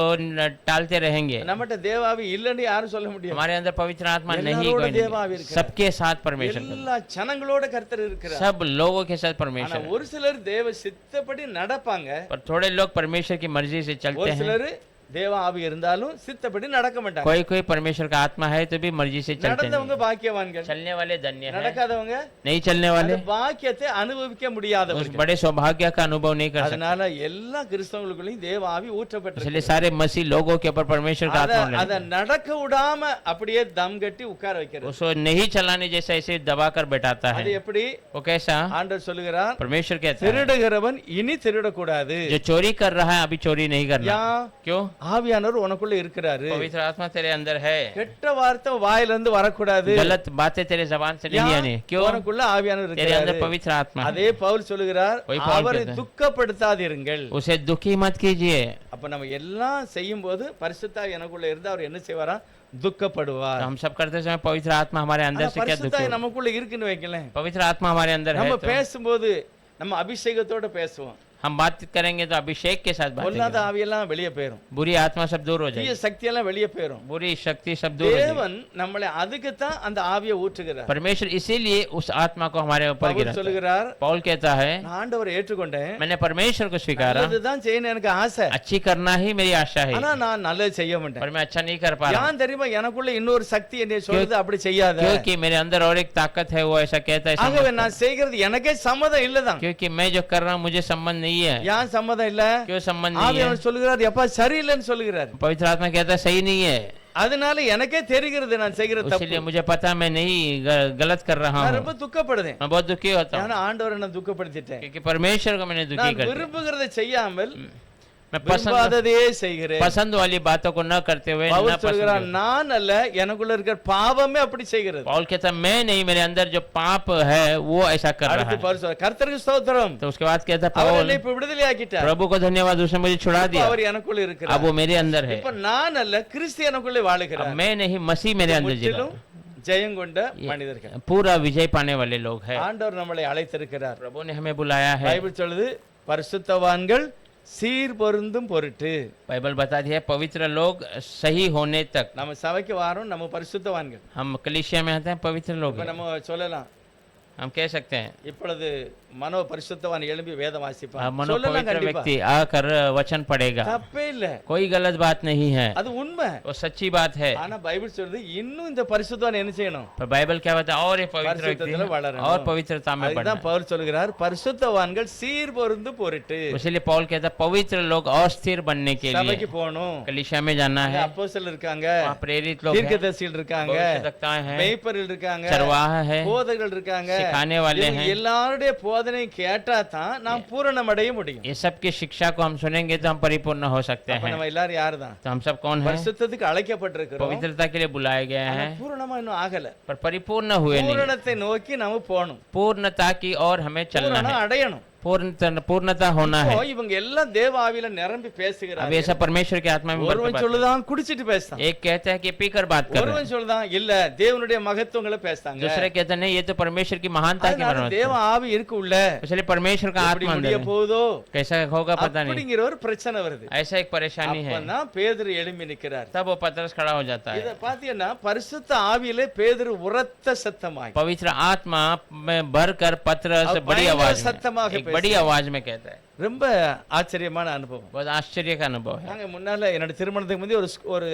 टालते रहेंगे।
நம்மட்ட தேவாவி இல்லன்னு யாரும் சொல்ல முடியாது.
हमारे अंदर पवित्र आत्मा नहीं,
எல்லாரோட
कोई
தேவாவி
नहीं,
இருக்கிறார்.
सबके साथ परमेश्वर का,
எல்லா ஜனங்களோட கர்த்தர் இருக்கிறார்.
सब लोगों के साथ
ஆனா
परमेश्वर है।
ஒரு சிலர் தேவ சித்தப்படி நடப்பாங்க.
पर थोड़े लोग परमेश्वर की मर्जी से चलते
ஒரு
हैं,
சிலர் தேவ ஆவி இருந்தாலும் சித்தப்படி நடக்க மாட்டாங்க.
कोई कोई परमेश्वर का आत्मा है तो भी मर्जी से चलते
நடந்தவங்க
हैं।
பாக்கியவான்கள்,
चलने वाले धन्य हैं,
நடக்காதவங்க
नहीं चलने वाले
அந்த பாக்கியத்தை அனுபவிக்க
उस
முடியாதவர்கள்.
बड़े सौभाग्य का अनुभव नहीं कर सकते।
அதனால எல்லா கிறிஸ்தவங்களுக்குள்ளயும் தேவ ஆவி
इसलिए
ஊற்றப்பட்டிருக்கு.
सारे मसीह लोगों के ऊपर परमेश्वर का आत्मा होने
அத
लगा।
நடக்க விடாம அப்படியே தம் கட்டி உட்கார வைக்கிறது.
उसको नहीं चलाने जैसा ऐसे दबा कर बैठाता
அது
है।
எப்படி?
वो कैसा?
ஆண்டவர் சொல்லுகிறார்,
परमेश्वर कहता है
திருடுகிறவன் இனி திருடக்கூடாது.
जो चोरी कर रहा है अभी चोरी नहीं करना।
யா
क्यों?
ஆவியானவர் உனக்குள்ள இருக்கிறாரு.
पवित्र आत्मा तेरे अंदर है,
கெட்ட வார்த்தை வாயில இருந்து வரக்கூடாது.
गलत बातें तेरे जबान से नहीं आनी। क्यों?
உனக்குள்ள ஆவியானவர்
तेरे अंदर
இருக்கிறாரு.
पवित्र आत्मा है।
அதே பவுல் சொல்லுகிறார்,
वही पौल
அவரை
कहता है।
துக்கப்படுத்தாதீர்கள்.
उसे दुखी मत कीजिए।
அப்ப நம்ம எல்லாம் செய்யும் போது பரிசுத்தாவி எனக்குள்ள இருந்தா அவர் என்ன செய்வாரா? துக்கப்படுவார்.
तो हम सब करते समय पवित्र आत्मा हमारे अंदर
ஆனா
से क्या दुख
பரிசுத்தாவி
होगा?
நமக்குள்ள இருக்குன்னு வைக்கல.
पवित्र आत्मा हमारे अंदर है
நம்ம
तो
பேசும்போது நம்ம அபிஷேகத்தோட பேசுவோம்.
हम बात करेंगे तो अभिषेक के साथ बात
பொல்லாத
करेंगे।
ஆவியெல்லாம் வெளியே போயிரும்.
बुरी आत्मा सब दूर हो
தீய
जाएगी,
சக்தி எல்லாம் வெளியே போயிரும்.
बुरी शक्ति सब दूर हो जाएगी।
தேவன் நம்மளை அதுக்கு தான் அந்த ஆவியை ஊற்றுகிறார்.
परमेश्वर इसीलिए उस आत्मा को हमारे ऊपर
பவுல்
गिराता है।
சொல்லுகிறார்,
पौल कहता है
நான் ஆண்டவரை ஏற்றுக்கொண்டேன்,
मैंने परमेश्वर को स्वीकारा,
நல்லதுதான் செய்யணும் எனக்கு ஆசை,
अच्छी करना ही मेरी आशा है,
ஆனா நான் நல்லது செய்ய மாட்டேன்.
पर मैं अच्छा नहीं कर पा रहा हूं।
யான் தெரியுமா எனக்குள்ள இன்னொரு சக்தி என்னை சொல்லுது அப்படி செய்யாத.
क्योंकि मेरे अंदर और एक ताकत है, वो ऐसा कहता है ऐसा
ஆகவே
मत
நான் செய்கிறது எனக்கே சம்மதம் இல்லதான்.
कर। क्योंकि मैं जो कर रहा हूँ मुझे संबंध नहीं है।
யான் சம்மதம் இல்ல?
क्यों संबंध नहीं है?
ஆவியானவர் சொல்லுகிறார், எப்பா சரியில்லைன்னு சொல்லுகிறார்.
पवित्र आत्मा कहता है सही नहीं है,
அதனால எனக்கே தெரிகிறது நான் செய்கிற
इसलिए
தப்பு.
मुझे पता मैं नहीं गलत कर रहा
நான்
हूँ,
ரொம்ப துக்கப்படுதேன்.
मैं बहुत दुखी होता हूँ,
ஆனா ஆண்டவரை நான் துக்கப்படுத்திட்டேன்.
क्योंकि परमेश्वर को मैंने दुखी
நான்
कर दिया।
விரும்புகிறதை செய்யாமல்
मैं पसंद
விரும்பாததையே செய்கிறேன்.
पसंद वाली बातों को न करते हुए
பவுல்
न
சொல்கிறார்,
पसंद।
நான் அல்ல, எனக்குள்ள இருக்கிற பாவமே அப்படி செய்கிறது.
पौल कहता मैं नहीं, मेरे अंदर जो पाप है वो ऐसा कर रहा
அடுத்து
है।
பவுல் சொல்றார், கர்த்தருக்கு ஸ்தோத்திரம்,
तो उसके बाद कहता
அவர்
पौल
என்னை இப்ப விடுதலை ஆக்கிட்டார்.
प्रभु को धन्यवाद, उसने मुझे छुड़ा
இப்ப
दिया,
அவர் எனக்குள்ள
अब
இருக்கிறார்.
वो मेरे अंदर है।
இப்ப நான் அல்ல, கிறிஸ்து எனக்குள்ளே
अब
வாழுகிறார்.
मैं नहीं, मसीह मेरे अंदर जी रहा
முற்றிலும் ஜெயம் கொண்ட
है।
மனிதர்கள்.
पूरा विजय पाने वाले लोग हैं।
ஆண்டவர் நம்மளை அழைத்திருக்கிறார்.
प्रभु ने हमें बुलाया है।
பைபிள் சொல்லுது, பரிசுத்தவான்கள் சீர் பொருந்தும் பொருட்டு.
बाइबल बता दिया है पवित्र लोग सही होने तक।
நம்ம சபைக்கு வாரோம், நம்ம பரிசுத்தவான்கள்.
हम कलीसिया में आते हैं, पवित्र लोग
இப்ப
हैं।
நம்ம சொல்லலாம்,
हम कह सकते हैं
இப்பொழுது மனோ பரிசுத்தவான் எழும்பி வேதம் வாசிப்பான்.
अब मनो
சொல்லலாம்
पवित्र
கண்டிப்பा.
व्यक्ति आकर वचन पढ़ेगा,
தப்பே இல்ல,
कोई गलत बात नहीं है,
அது உண்மை.
वो सच्ची बात है।
ஆனா பைபிள் சொல்றது இன்னும் இந்த பரிசுத்தவான் என்ன செய்யணும்?
पर बाइबल क्या बताता है? और ये पवित्र
பரிசுத்தத்துல
व्यक्ति
வளரணும்.
और पवित्रता में बढ़ना
அதுதான் பவுல் சொல்கிறார், பரிசுத்தவான்கள் சீர் பொருந்து பொருட்டு.
है। इसलिए पौल कहता है पवित्र लोग और स्थिर बनने के
சபைக்கு
लिए
போகணும்.
कलीसिया में जाना है।
அப்போஸ்தலர் இருக்காங்க,
वहाँ प्रेरित लोग हैं,
தீர்க்கதரிசிகள் இருக்காங்க,
भविष्यद्वक्ताएं हैं,
மேய்ப்பர்கள் இருக்காங்க,
चरवाह है,
போதகர்கள் இருக்காங்க.
सिखाने वाले
இவங்க
हैं।
எல்லாருடைய போதனை கேட்டா தான் நாம் பூரணம் அடைய முடியும்.
ये सब की शिक्षा को हम सुनेंगे तो हम परिपूर्ण हो सकते
அப்ப
हैं।
நம்ம எல்லாரும் யாருதான்?
तो हम सब कौन हैं?
பரிசுத்தத்துக்கு அழைக்கப்பட்டிருக்கிறோம்.
पवित्रता के लिए बुलाए गए
ஆனா
हैं,
பூரணமா இன்னும் ஆகல.
पर परिपूर्ण हुए नहीं।
பூரணத்தை நோக்கி நாம போகணும்.
पूर्णता की और हमें चलना
பூரணம்
है,
அடையணும்.
पूर्णता होना है।
இப்போ இவங்க எல்லாம் தேவ ஆவியில நிரம்பி
अब
பேசுகிறாங்க.
ऐसा परमेश्वर के आत्मा में भर के
ஒருவன்
बात
சொல்லுதான் குடிச்சிட்டு பேசுறான்,
एक कहता है कि पीकर बात कर रहे हैं,
ஒருவன் சொல்லுதான் இல்ல தேவனுடைய மகத்துவங்களை பேசுறாங்க.
दूसरे कहते हैं नहीं ये तो परमेश्वर की महानता की
அதனால
मरम्मत
தேவ
है।
ஆவி இருக்கு உள்ள,
इसलिए परमेश्वर का
எப்படி
आत्मा अंदर
முடிய
है,
போகுதோ
कैसा होगा पता नहीं,
அப்படிங்கிற ஒரு பிரச்சனை வருது.
ऐसा एक परेशानी है।
அப்பதான் பேதுரு எழும்பி நிக்கிறார்.
तब वो पतरस खड़ा हो जाता
இத
है।
பாத்தீங்கன்னா பரிசுத்த ஆவியிலே பேதுரு உரத்த சத்தமாய்
पवित्र आत्मा में भरकर पतरस
अब
बड़ी
भयंकर
आवाज
सत्तமாக
में, एक बड़ी
பேசுகிறார்.
आवाज में कहता है।
ரொம்ப ஆச்சரியமான அனுபவம்.
बहुत आश्चर्य का अनुभव है।
நாங்க முன்னால என்னோட திருமணத்துக்கு முந்தைய ஒரு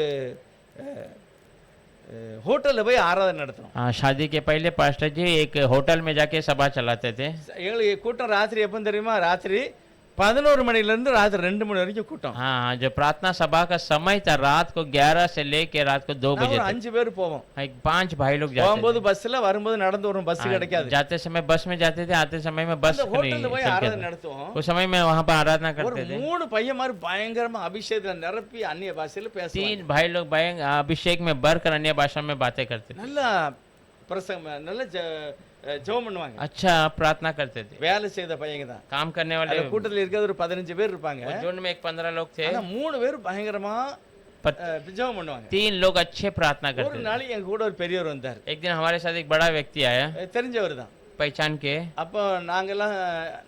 ஹோட்டல்ல போய் ஆராதனை நடத்துறோம்.
हाँ, शादी के पहले पास्टर जी एक होटल में जाके सभा चलाते थे।
எங்களுக்கு கூட்டம் ராத்திரி எப்போ தெரியுமா? ராத்திரி 11 மணில இருந்து ராத்திரி 2 மணி வரைக்கும் கூட்டம்.
हाँ, जो प्रार्थना सभा का समय था रात को 11 से लेके रात को 2 बजे
ஒரு
तक।
5 பேர் போவோம்.
एक 5 भाई लोग जाते
போகும்போது பஸ்ல, வரும்போது நடந்து வரும், பஸ்
थे।
கிடைக்காது.
जाते समय बस में जाते थे, आते समय में बस
அந்த
नहीं
ஹோட்டல்ல போய்
चलते
ஆராதனை
थे।
நடத்துவோம்.
उस समय में वहां पर आराधना
ஒரு
करते थे।
3 பையன் மாதிரி பயங்கரமா அபிஷேகத்துல நிரப்பி அந்நிய பாஷையில பேசுவாங்க.
3 भाई लोग अभिषेक में भरकर अन्य भाषा में बातें करते थे।
நல்லா பிரசங்கம் நல்ல ஜெபம் பண்ணுவாங்க.
अच्छा प्रार्थना करते थे,
வேலை செய்த பையங்க தான்.
काम करने वाले।
அந்த கூட்டத்தில் இருக்கிறது ஒரு 15 பேர் இருப்பாங்க.
झुंड में एक 15 लोग थे,
ஆனா 3 பேர் பயங்கரமா ஜெபம் பண்ணுவாங்க.
3 लोग अच्छे प्रार्थना
ஒரு
करते थे।
நாளைக்கு எங்க கூட ஒரு பெரியவர் வந்தார்,
एक दिन हमारे साथ एक बड़ा व्यक्ति आया,
தெரிஞ்சவர் தான்.
पहचान के।
அப்போ நாங்கெல்லாம்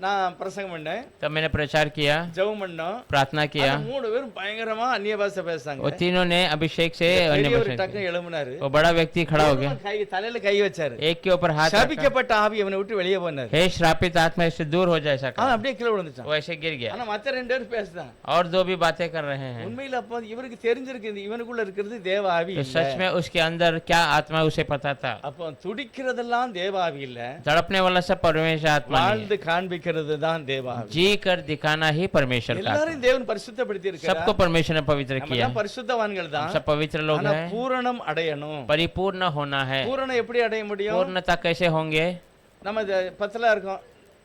நான் பிரசங்கம் பண்ணேன்,
तब मैंने प्रचार किया,
ஜெபம் பண்ணோம்,
प्रार्थना किया।
3 பேரும் பயங்கரமா அந்நிய பாஷை பேசுறாங்க.
वो तीनों ने अभिषेक से अन्य
பெரியவர்
भाषा
டக்குனு
की।
எழும்பினாரு,
वो बड़ा व्यक्ति खड़ा हो गया,
கை தலையில கை வச்சாரு,
एक के ऊपर हाथ रखा,
சபிக்கப்பட்ட ஆவி அவனை விட்டு வெளியே போனாரு.
हे श्रापित आत्मा इससे दूर हो जाए, ऐसा
அவன்
कहा।
அப்படியே கீழே விழுந்துட்டான்.
वो ऐसे गिर गया।
ஆனா மத்த 2 பேர் பேசுதான்.
और 2 भी बातें कर रहे हैं।
உண்மையில அப்போ இவருக்கு தெரிஞ்சிருக்கு இவனுக்குள்ள இருக்கிறது தேவ ஆவி
तो
இல்ல.
सच में उसके अंदर क्या आत्मा उसे पता था।
அப்போ துடிக்கிறதெல்லாம் தேவ ஆவி இல்ல,
तड़पने वाला सब परमेश्वर आत्मा नहीं है।
வாழ்ந்து காண்பிக்கிறது தான் தேவ ஆவி.
जी कर दिखाना ही परमेश्वर का आत्मा।
எல்லாரும் தேவன் பரிசுத்தப்படுத்தி
सबको
இருக்கார்.
परमेश्वर ने पवित्र
நம்ம
किया।
தான் பரிசுத்தவான்கள்
हम
தான்.
सब पवित्र लोग
ஆனா
हैं।
பூரணம் அடையணும்.
परिपूर्ण होना है।
பூரணம் எப்படி அடைய முடியும்?
पूर्णता कैसे होंगे?
நம்ம பத்தலா இருக்கோம்,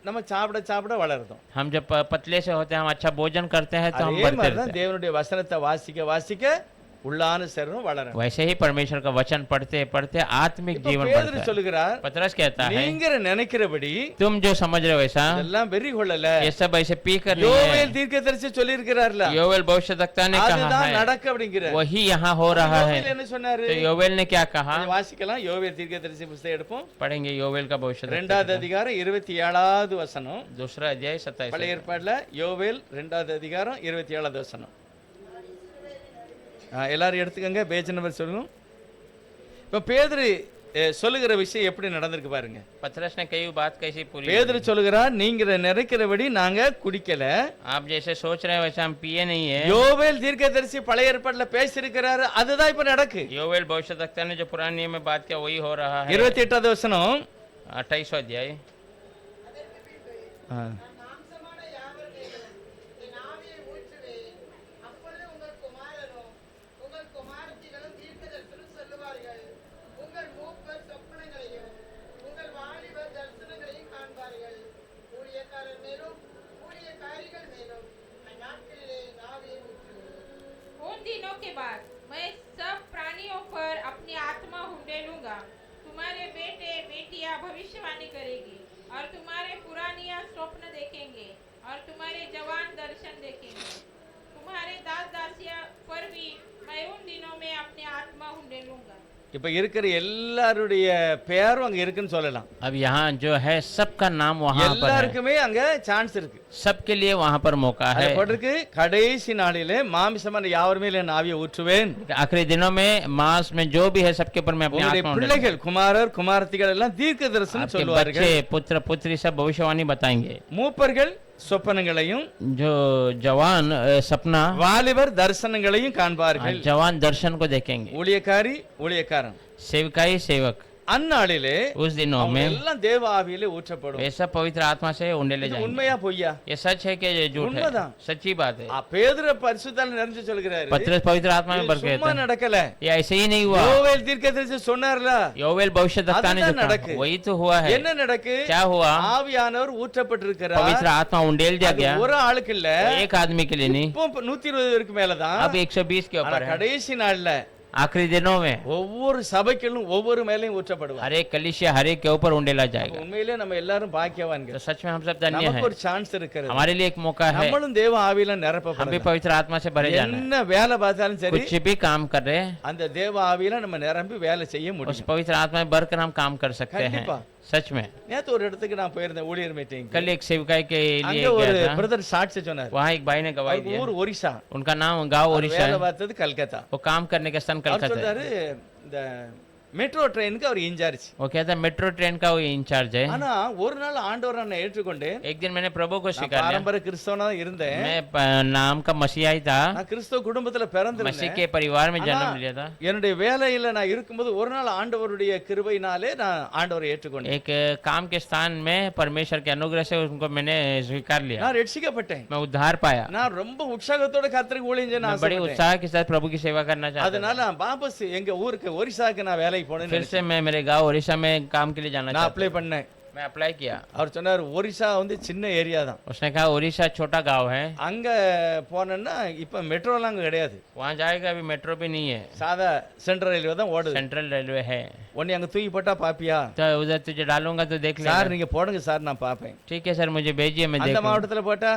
நம்ம சாப்பிட சாப்பிட வளருதோம்.
हम जब पतले से होते हैं, हम अच्छा भोजन करते हैं तो हम
அதே
बढ़ते
மாதிரி தான்
रहते हैं।
தேவனுடைய வசனத்தை வாசிக்க வாசிக்க உள்ளான சரீரம் வளரும்.
वैसे ही परमेश्वर का वचन पढ़ते पढ़ते आत्मिक
இப்ப
जीवन
பேதுரு
बढ़ता है।
சொல்லுகிறார்,
पतरस कहता है,
நீங்க நினைக்கிறபடி
तुम जो समझ रहे हो वैसा
இதெல்லாம் வெறி கொள்ளல.
ये सब ऐसे पी कर नहीं
யோவேல்
है।
தீர்க்கதரிசி சொல்லி இருக்கிறார்ல,
योवेल भविष्यवक्ता ने कहा
அதுதான்
है,
நடக்க அப்படிங்கிறார்.
वही यहाँ हो रहा है।
யோவேல் என்ன சொன்னாரு?
तो योवेल ने क्या कहा?
கொஞ்சம் வாசிக்கலாம். யோவேல் தீர்க்கதரிசி புத்தகம் எடுப்போம்.
पढ़ेंगे योवेल का भविष्य।
2வது அதிகாரம் 27வது வசனம்.
दूसरा अध्याय 27।
பழைய ஏற்பாடுல யோவேல் 2வது அதிகாரம் 27வது வசனம். எல்லாரும் எடுத்துக்கங்க, பேஜ் நம்பர் சொல்லுங்க. இப்ப பேதுரு சொல்லுகிற விஷயம் எப்படி நடந்திருக்கு பாருங்க.
पतरस ने कई बात कैसी पूरी।
பேதுரு சொல்லுகிறார், நீங்க நினைக்கிறபடி நாங்க குடிக்கல.
आप जैसे सोच रहे हैं वैसे हम पिए नहीं है।
யோவேல் தீர்க்கதரிசி பழைய ஏற்பாடுல பேசியிருக்கிறாரு, அதுதான் இப்ப நடக்கு.
योवेल भविष्यवक्ता ने जो पुराने नियम में बात किया वही हो रहा है।
28வது வசனம்.
28वां अध्याय।
அதற்கு பின்பு
ஆ.
நான் மாம்சமான யாவர் மேலும் என் ஆவியை ஊற்றுவேன். அப்பொழுது உங்கள் குமாரரும் உங்கள் குமாரத்திகளும் தீர்க்கதரிசனம் சொல்லுவார்கள். உங்கள் மூப்பர் சொப்பனங்களையும் உங்கள் வாலிபர் தரிசனங்களையும் காண்பார்கள். ஊழியக்காரர் மேலும் ஊழியக்காரிகள் மேலும் அந்நாட்களிலே என் ஆவியை ஊற்றுவேன்.
उन दिनों के बाद मैं सब प्राणियों पर अपनी आत्मा उंडेलूंगा। तुम्हारे बेटे बेटियां भविष्यवाणी करेगी और तुम्हारे पुरानिया स्वप्न देखेंगे और तुम्हारे जवान दर्शन देखेंगे। तुम्हारे दास दासिया पर भी मैं उन दिनों में अपनी आत्मा उंडेलूंगा।
இப்ப இருக்கிற எல்லாருடைய பேரும் அங்க இருக்குன்னு சொல்லலாம்.
अब यहाँ जो है सबका नाम वहाँ पर है।
எல்லாருக்குமே அங்க சான்ஸ் இருக்கு.
सबके लिए वहाँ पर मौका है।
போட்டிருக்கு, கடைசி நாளிலே மாமிசமான யாவர் மேல் என் ஆவியை ஊற்றுவேன்.
आखिरी दिनों में मास में जो भी है सबके ऊपर मैं अपनी
உங்களுடைய
आत्मा
பிள்ளைகள் குமாரர் குமாரத்திகள் எல்லாம் தீர்க்க தரிசனம்
आपके
சொல்லுவார்கள்.
बच्चे पुत्र पुत्री सब भविष्यवाणी बताएंगे।
மூப்பர்கள் சொப்பனங்களையும்
जो जवान सपना,
வாலிபர் தரிசனங்களையும் காண்பார்கள்.
जवान दर्शन को देखेंगे।
ஊழியக்காரி ஊழியக்காரன்
सेवकाई सेवक
அந்நாளிலே
उस दिनों
அவங்க
में
எல்லாம் தேவ ஆவியிலே ஊற்றப்படும்.
वे सब पवित्र आत्मा से उंडेले
இது
जाएंगे।
உண்மையா பொய்யா?
ये सच है कि ये झूठ है?
उन्मदा।
सच्ची बात है।
பேதுரு பரிசுத்தால நிறைஞ்சு சொல்கிறாரு,
पत्रस पवित्र आत्मा में भर के
சும்மா
कहता है,
நடக்கல.
ये ऐसे ही नहीं हुआ।
யோவேல் தீர்க்கதரிசி சொன்னார்ல,
योवेल भविष्यवक्ता ने जो
அதுதான்
कहा,
நடக்கு.
वही तो हुआ है।
என்ன நடக்கு?
क्या हुआ?
ஆவியானவர் ஊற்றப்பட்டிருக்கிறார்.
पवित्र आत्मा उंडेल दिया
அது
गया।
ஒரு ஆளுக்கு இல்ல,
एक आदमी के लिए नहीं,
இப்போ 120 பேருக்கு மேலதான்.
अब 120 के
ஆனா
ऊपर है।
கடைசி நாள்ல
आखिरी दिनों में
ஒவ்வொரு சபைகளும் ஒவ்வொரு மேலையும் ஊற்றப்படுவார்.
हर एक कलिसिया हर एक के ऊपर उंडेला जाएगा।
உண்மையிலே நம்ம எல்லாரும் பாக்கியவான்கள்.
तो सच में हम सब धन्य हैं।
நமக்கு ஒரு சான்ஸ் இருக்கிறது.
हमारे लिए एक मौका है।
நம்மளும் தேவ ஆவியில
हम भी
நிரப்பப்படலாம்.
पवित्र आत्मा से भरे जाना है।
என்ன வேலை பார்த்தாலும் சரி,
कुछ भी काम कर रहे हैं,
அந்த தேவ ஆவியில நம்ம நிரம்பி வேலை செய்ய
उस
முடியும்.
पवित्र आत्मा में भरकर हम काम कर सकते हैं।
கண்டிப்பா.
सच में
நேத்து ஒரு இடத்துக்கு நான் போயிருந்தேன் ஊழியர் மீட்டிங்.
कल एक सेवकाई के लिए
அங்க ஒரு
गया था।
பிரதர் சாட்சி சொன்னார்.
वहाँ एक भाई ने गवाही
அவருக்கு
दी।
ஊர் ஒரிசா,
उनका नाम गांव
அவர்
ओडिशा
வேலை
है।
பார்த்தது கல்கத்தா.
वो काम करने का स्थान
அவர்
कलकत्ता है।
சொல்றாரு, இந்த மெட்ரோ ட்ரெயினுக்கு அவர் இன்சார்ஜ்.
वो कहता है मेट्रो ट्रेन का वो इंचार्ज है।
ஆனா ஒரு நாள் ஆண்டவர் என்னை ஏற்றுக்கொண்டேன்.
एक दिन मैंने प्रभु को
நான்
स्वीकार लिया।
பாரம்பரிய கிறிஸ்தவனா தான் இருந்தேன்.
मैं नाम का मसीहाई था,
நான் கிறிஸ்தவ குடும்பத்துல
मसीह
பிறந்திருந்தேன்.
के परिवार में
ஆனா,
जन्म लिया था।
என்னுடைய வேலையில நான் இருக்கும்போது ஒரு நாள் ஆண்டவருடைய கிருபையினாலே நான் ஆண்டவரை ஏற்றுக்கொண்டேன்.
एक काम के स्थान में परमेश्वर के अनुग्रह से उनको मैंने स्वीकार लिया।
நான் ரட்சிக்கப்பட்டேன்.
मैं उद्धार पाया।
நான் ரொம்ப உற்சாகத்தோட கர்த்தருக்கு ஊழியம் செய்ய
मैं बड़ी
ஆசைப்பட்டேன்.
उत्साह के साथ प्रभु की सेवा करना चाहता
அதனால நான் வாபஸ் எங்க ஊருக்கு ஒரிசாக்கு நான் வேலைக்கு
था।
போனேன்னு
फिर से मैं मेरे गांव ओडिशा में काम के लिए जाना
நான்
चाहता
அப்ளை பண்ணேன்.
मैं अप्लाई किया।
அவர் சொன்னார் ஒரிசா வந்து சின்ன ஏரியா தான்,
उसने कहा उड़ीसा छोटा गांव है,
அங்க போனேன்னா இப்ப மெட்ரோலாம் அங்க கிடையாது,
वहाँ जाएगा अभी मेट्रो भी नहीं है,
சாதா சென்ட்ரல் ரயில்வே தான் ஓடுது.
सेंट्रल रेलवे है।
உன்னை அங்க தூக்கி போட்டா பாப்பியா?
तो उधर तुझे डालूंगा तो देख लेना।
சார் நீங்க போடுங்க சார் நான் பாப்பேன்.
ठीक है सर, मुझे भेजिए, मैं
அந்த
देखूंगा।
மாவட்டத்துல போட்டா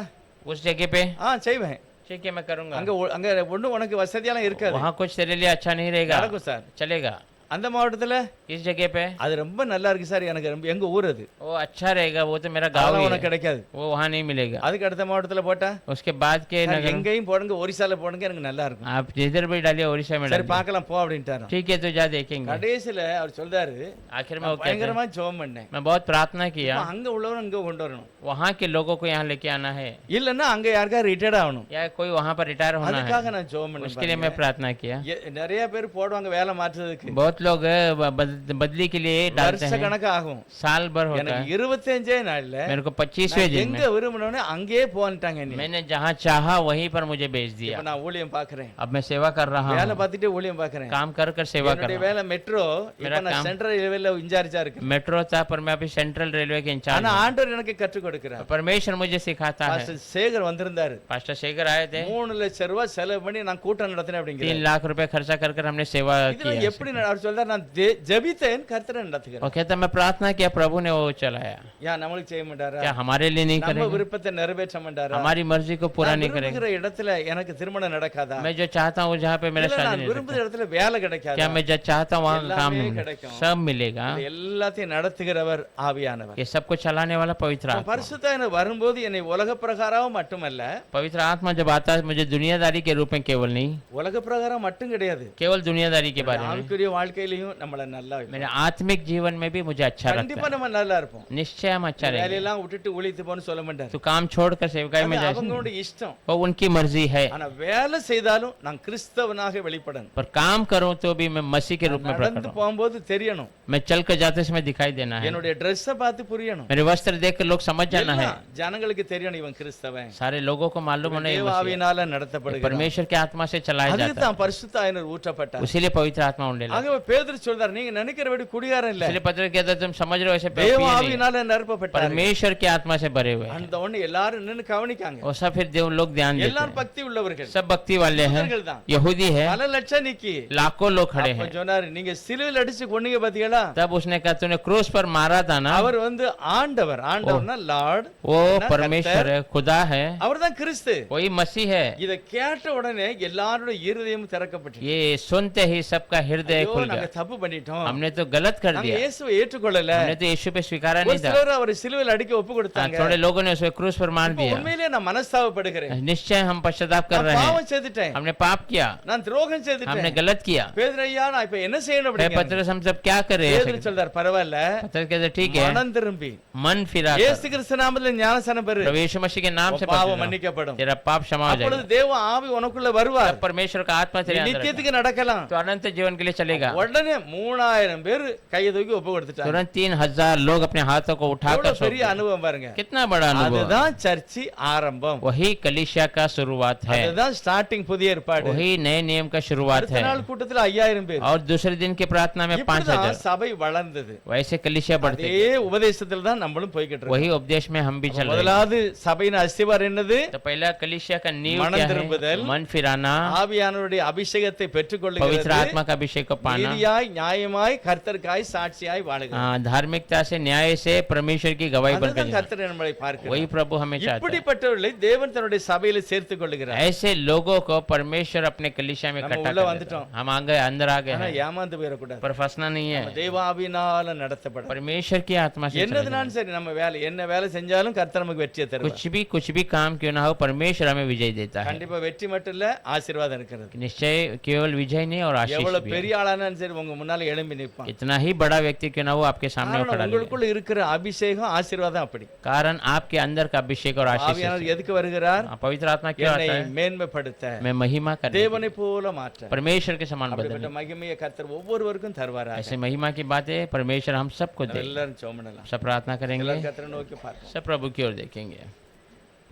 उस जगह पे
செய்வேன்.
ठीक है, मैं करूंगा।
அங்க அங்க ஒண்ணும் உனக்கு வசதியெல்லாம் இருக்காது,
वहाँ कुछ तेरे लिए अच्छा नहीं रहेगा,
நடக்கும் சார்.
चलेगा।
அந்த மாவட்டத்துல
इस जगह पे
அது ரொம்ப நல்லா இருக்கு சார், எனக்கு ரொம்ப எங்க ஊர் அது,
वो अच्छा रहेगा, वो तो मेरा गाँव
அதெல்லாம்
ही
உனக்கு
है,
கிடைக்காது.
वो वहाँ नहीं मिलेगा।
அதுக்கு அடுத்த மாவட்டத்துல போட்டா
उसके बाद के
சார்,
नगर
எங்கேயும் போடுங்க, ஒரிசால போடுங்க, எனக்கு நல்லா இருக்கும்.
आप जिधर भी डालिए उड़ीसा में
சரி
डालिए।
பார்க்கலாம் போ அப்படின்ட்டாரு.
ठीक है, तो जा देखेंगे।
கடைசியில அவர் சொல்றாரு,
आखिर में वो कहते हैं,
பயங்கரமா ஜெபம் பண்ணேன்,
मैं बहुत प्रार्थना किया,
அங்க உள்ளவரும் இங்க கொண்டு வரணும்,
वहाँ के लोगों को यहाँ लेके आना है,
இல்லன்னா அங்க யாருக்கா ரிட்டையர்ட் ஆகணும்,
या कोई वहाँ पर रिटायर होना
அதுக்காக
है,
நான் ஜெபம்
उसके लिए मैं
பண்ணேன்.
प्रार्थना किया।
நிறைய பேர் போடுவாங்க வேலை மாற்றுறதுக்கு,
बहुत लोग बदली के लिए डालते
வருஷ
हैं,
கணக்கு ஆகும்.
साल भर होता
எனக்கு
है।
25 நாள்ல
मेरे को 25वें दिन
எங்க
में
விரும்பினோனே அங்கேயே போன்ட்டாங்க.
मैंने जहाँ चाहा वहीं पर मुझे भेज
இப்ப
दिया।
நான் ஊழியம் பாக்குறேன்,
अब मैं सेवा कर रहा
வேலை
हूँ,
பார்த்துட்டு ஊழியம் பாக்குறேன்.
काम कर कर सेवा कर
என்னுடைய
रहा
வேலை மெட்ரோ, இப்ப
मेरा
நான்
काम-
சென்ட்ரல் ரயில்வேல இன்சார்ஜா இருக்கேன்.
हूँ। मेट्रो था पर मैं अभी सेंट्रल रेलवे के इंचार्ज
ஆனா
हूँ।
ஆண்டவர் எனக்கு கற்றுக் கொடுக்கிறார்.
परमेश्वर मुझे सिखाता है।
பாஸ்டர் சேகர் வந்திருந்தாரு,
पास्टर शेखर आए थे,
3 லட்சம் ரூபாய் செலவு பண்ணி நான் கூட்டம் நடத்தினேன்
3
அப்படிங்கிறார்.
लाख रुपए खर्चा कर कर हमने सेवा
இதுல
किया।
எப்படி அவர் சொல்றார், நான் ஜெபித்தேன் கர்த்தர் நடத்துகிறார்.
वो कहता मैं प्रार्थना किया, प्रभु ने वो चलाया।
ஏன் நம்மளுக்கு செய்ய மாட்டாரா?
क्या हमारे लिए नहीं
நம்ம
करेगा?
விருப்பத்தை நிறைவேற்ற மாட்டாரா?
हमारी मर्जी को पूरा
நான்
नहीं करेगा?
விரும்புகிற இடத்துல எனக்கு திருமணம் நடக்காதா?
मैं जो चाहता हूँ जहाँ पे मेरा
இல்ல
शादी
நான்
नहीं
விரும்புகிற
लगता,
இடத்துல வேலை
क्या
கிடைக்காதா?
मैं जो चाहता हूँ वहाँ काम
எல்லாமே
नहीं मिलेगा?
கிடைக்கும்.
सब मिलेगा।
இது எல்லாத்தையும் நடத்துகிறவர் ஆவியானவர்.
ये सबको चलाने वाला पवित्र आत्मा।
பரிசுத்தாவியானவர் வரும்போது என்னை உலக பிரகாரம் மட்டுமல்ல,
पवित्र आत्मा जब आता है मुझे दुनियादारी के रूप में केवल नहीं,
உலக பிரகாரம் மட்டும் கிடையாது,
केवल दुनियादारी के बारे में,
ஆவிக்குரிய வாழ்க்கையிலையும் நம்மள நல்லா வைப்பார்.
मेरे आत्मिक जीवन में भी मुझे अच्छा
கண்டிப்பா
लगता
நம்ம நல்லா இருப்போம்.
है। निश्चय हम अच्छा रहेंगे।
வேலையெல்லாம் விட்டுட்டு ஊழியத்து போன்னு சொல்ல மாட்டார்,
तो काम छोड़कर सेवकाई में
அது
जाए,
அவங்களோட இஷ்டம்.
वो उनकी मर्जी है।
ஆனா வேலை செய்தாலும் நான் கிறிஸ்தவனாக வெளிப்படணும்.
पर काम करूं तो भी मैं मसीह के रूप में प्रकट
நடந்து
हूं।
போகும்போது தெரியணும்,
मैं चल कर जाते समय दिखाई देना है,
என்னுடைய ட்ரெஸ்ஸை பார்த்து புரியணும்,
मेरे वस्त्र देख कर लोग समझ जाना है,
எல்லாம் ஜனங்களுக்கு தெரியணும் இவன் கிறிஸ்தவன்,
सारे लोगों को मालूम होना
தேவ
है मसीह
ஆவியினால
ये
நடத்தப்படுகிறான்.
परमेश्वर के आत्मा से चलाया
அதுக்கு
जाता
தான் பரிசுத்த ஆவியானவர் ஊற்றப்பட்டார்.
है, उसीलिए पवित्र आत्मा उंडे लगा।
ஆகவே பேதுரு சொல்றார், நீங்க நினைக்கிறபடி குடிகாரன் இல்ல,
इसलिए पत्र कहता है, तुम समझ रहे हो ऐसे
தேவ
पिए नहीं,
ஆவியினால நிரப்பப்பட்டார்.
परमेश्वर के आत्मा से भरे हुए हैं।
அந்த ஒண்ணு எல்லாரும் நின்னு கவனிக்காங்க,
और सब फिर देव लोग ध्यान देते
எல்லாரும்
हैं,
பக்தி உள்ளவர்கள்,
सब भक्ति वाले हैं,
யூதர்கள் தான்,
यहूदी है,
பல லட்சம் நிக்கி.
लाखों लोग खड़े
அப்ப
हैं।
சொன்னாரு, நீங்க சிலுவையில் அடிச்சு கொன்னீங்க பாத்தீங்களா,
तब उसने कहा तूने क्रूस पर मारा था ना,
அவர் வந்து ஆண்டவர், ஆண்டவர்னா லார்ட்,
वो परमेश्वर है, खुदा है,
அவர்தான் கிறிஸ்து.
वही मसीह है।
இத கேட்ட உடனே எல்லாரோட இருதயமும் திறக்கப்பட்டு,
ये सुनते ही सबका हृदय
ஐயோ,
खुल
நாங்க
गया,
தப்பு பண்ணிட்டோம்,
हमने तो गलत कर
நாங்க
दिया,
இயேசுவை ஏற்றுக்கொள்ளல.
हमने तो यीशु पे स्वीकारा
ஒரு
नहीं था।
சிலர் அவர் சிலுவையில் அடிக்க ஒப்பு கொடுத்தாங்க.
थोड़े लोगों ने उसे क्रूस पर मार
இப்ப
दिया।
உண்மையிலேயே நான் மனஸ்தாபப்படுகிறேன்,
निश्चय हम पश्चाताप कर
நான்
रहे हैं,
பாவம் செய்துட்டேன்,
हमने पाप किया,
நான் துரோகம்
हमने
செய்துட்டேன்.
गलत किया।
பேதுரு ஐயா, நான் இப்ப என்ன செய்யணும்
हे
அப்படிங்க?
पतरस हम सब क्या करे?
பேதுரு சொல்றார், பரவாயில்ல,
पतरस कहते ठीक है,
மனம் திரும்பி
मन फिरा कर
இயேசு கிறிஸ்து நாமத்துல ஞானஸ்நானம் பெறு,
प्रभु यीशु मसीह के नाम से
உன் பாவம்
बपतिस्मा,
மன்னிக்கப்படும்.
तेरा पाप क्षमा हो
அப்பொழுது
जाएगा,
தேவ ஆவி உனக்குள்ள வருவார்,
तब परमेश्वर का आत्मा तेरे अंदर रहेगा,
நித்தியத்துக்கு நடக்கலாம்.
तो अनंत जीवन के लिए चलेगा।
உடனே 3000 பேர் கையை தூக்கி ஒப்பு கொடுத்துட்டாங்க.
तुरंत 3000 लोग अपने हाथों को उठाकर
எவ்வளவு
सौंप
பெரிய
दिए।
அனுபவம் பாருங்க.
कितना बड़ा अनुभव,
அதுதான் சர்ச்சி ஆரம்பம்,
वही कलीसिया का शुरुआत है,
அதுதான் ஸ்டார்டிங் புதிய ஏற்பாடு.
वही नए नियम का शुरुआत
அடுத்த
है।
நாள் கூட்டத்துல 5000 பேர்.
और दूसरे दिन की प्रार्थना में
இப்படிதான்
5000,
சபை வளர்ந்தது.
वैसे कलीसिया बढ़ते
அதே உபதேசத்துல தான் நம்மளும் போய்கிட்டு இருக்கோம்.
वही उपदेश में हम भी चल रहे हैं।
முதலாவது சபையின் அஸ்திவாரம் என்னது?
तो पहला कलीसिया का नींव
மனம்
क्या है?
திரும்புதல்,
मन फिराना,
ஆவியானவருடைய அபிஷேகத்தை
पवित्र
பெற்றுக்கொள்ளுகிறது,
आत्मा का अभिषेक को पाना,
நீதியாய் நியாயமாய் கர்த்தருக்காய் சாட்சியாய் வாழுகிறது.
धार्मिकता से न्याय से परमेश्वर की गवाही बनकर
அதுதான்
जीना।
கர்த்தர் நம்மளை பார்க்கிறார்.
वही प्रभु हमें चाहता है।
இப்படிப்பட்டவர்களை தேவன் தன்னுடைய சபையில சேர்த்துக் கொள்ளுகிறார்.
ऐसे लोगों को परमेश्वर अपने कलीसिया में
நம்ம
इकट्ठा
உள்ள
कर देता
வந்துட்டோம்.
है। हम आगे अंदर आ गए
ஆனா
हैं,
ஏமாந்து போயிடக்கூடாது.
पर फंसना नहीं है,
தேவாவினால நடத்தப்படும்.
परमेश्वर की आत्मा से चला
என்னதுனாலும் சரி, நம்ம வேலை என்ன வேலை செஞ்சாலும் கர்த்தர் நமக்கு வெற்றியை
जाए।
தருவார்.
कुछ भी काम क्यों ना हो, परमेश्वर हमें विजय देता है।
கண்டிப்பா வெற்றி மட்டும் இல்ல, ஆசீர்வாதம் இருக்கிறது.
निश्चय केवल विजय नहीं और आशीष
எவ்வளவு
भी है।
பெரிய ஆளானாலும் சரி உங்க முன்னால எழும்பி நிற்பான்.
इतना ही बड़ा व्यक्ति क्यों ना हो, आपके सामने वो
காரணம்
खड़ा रहेगा।
உங்களுக்குள்ள இருக்கிற அபிஷேகம் ஆசீர்வாதம் அப்படி.
कारण आपके अंदर का अभिषेक और आशीष
ஆவியானவர்
है।
எதுக்கு வருகிறார்?
पवित्र आत्मा क्यों
என்னை
आता है?
மேன்மைப்படுத்த,
मैं महिमा करने के लिए,
தேவனை போல மாற்ற,
परमेश्वर के समान
அப்படிப்பட்ட
बदलने।
மகிமையை கர்த்தர் ஒவ்வொருவருக்கும் தருவாராக.
ऐसे महिमा की बातें परमेश्वर हम सबको दे।
எல்லாரும் ஜெபம் பண்ணலாம்.
सब प्रार्थना करेंगे,
எல்லாரும் கர்த்தரை நோக்கி பார்ப்போம்.
सब प्रभु की ओर देखेंगे।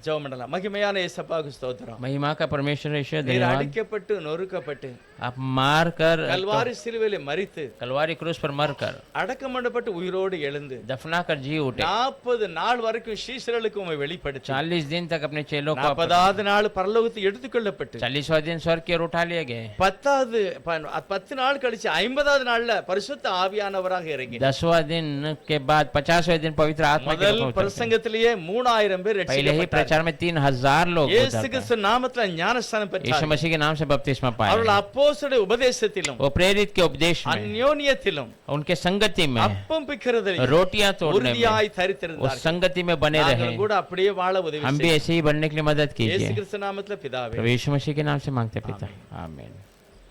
ஜெபம் பண்ணலாம். மகிமையான இயேசப்பாவுக்கு ஸ்தோத்திரம்.
महिमा का परमेश्वर ईश्वर
நீர்
धन्यवाद।
அடிக்கப்பட்டு நொறுக்கப்பட்டு
आप मार कर
கல்வாரி சிலுவையிலே மரித்து
कलवारी क्रूस पर मर कर
அடக்கம் பண்ணப்பட்டு உயிரோடு எழுந்து
दफना कर जी उठे।
40 நாள் வரைக்கும் சீஷர்களுக்கு உம்மை வெளிப்படுத்தி
40 दिन तक अपने चेलों को
40வது நாள் பரலோகத்துக்கு எடுத்துக்கொள்ளப்பட்டு
40वां दिन स्वर्ग की ओर उठा लिए गए।
10 நாள் கழிச்சு 50வது நாள்ல பரிசுத்த ஆவியானவராக இறங்கி
10वां दिन के बाद 50वें दिन पवित्र आत्मा के
முதல்
रूप में उतरते हैं।
பிரசங்கத்திலேயே 3000 பேர்
पहले ही
ரட்சிக்கப்பட்டார்கள்.
प्रचार में 3000 लोग
இயேசு
उतरते हैं।
கிறிஸ்து நாமத்துல ஞானஸ்நானம்
यीशु
பெற்றார்கள்.
मसीह के नाम से बपतिस्मा पाए।
அவர்கள் அப்போஸ்தலருடைய உபதேசத்திலும்
वो प्रेरित के उपदेश में,
அந்யோன்யத்திலும்
उनके संगति में,
அப்பம் பிக்கிறதிலும்
रोटियां तोड़ने में,
உறுதியாய்
उस
தரித்திருந்தார்கள்.
संगति में बने रहे।
நாங்கள் கூட அப்படியே வாழ உதவி
हम भी
செய்யுங்க.
ऐसे ही बनने के लिए मदद
இயேசு
कीजिए।
கிறிஸ்து நாமத்துல பிதாவே.
प्रभु यीशु मसीह के नाम से मांगते पिता, आमीन।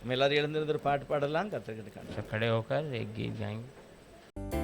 நம்ம எல்லாரும் எழுந்திருந்து ஒரு பாட்டு பாடலாம். கர்த்தருக்கு
सब खड़े होकर एक गीत गाएंगे।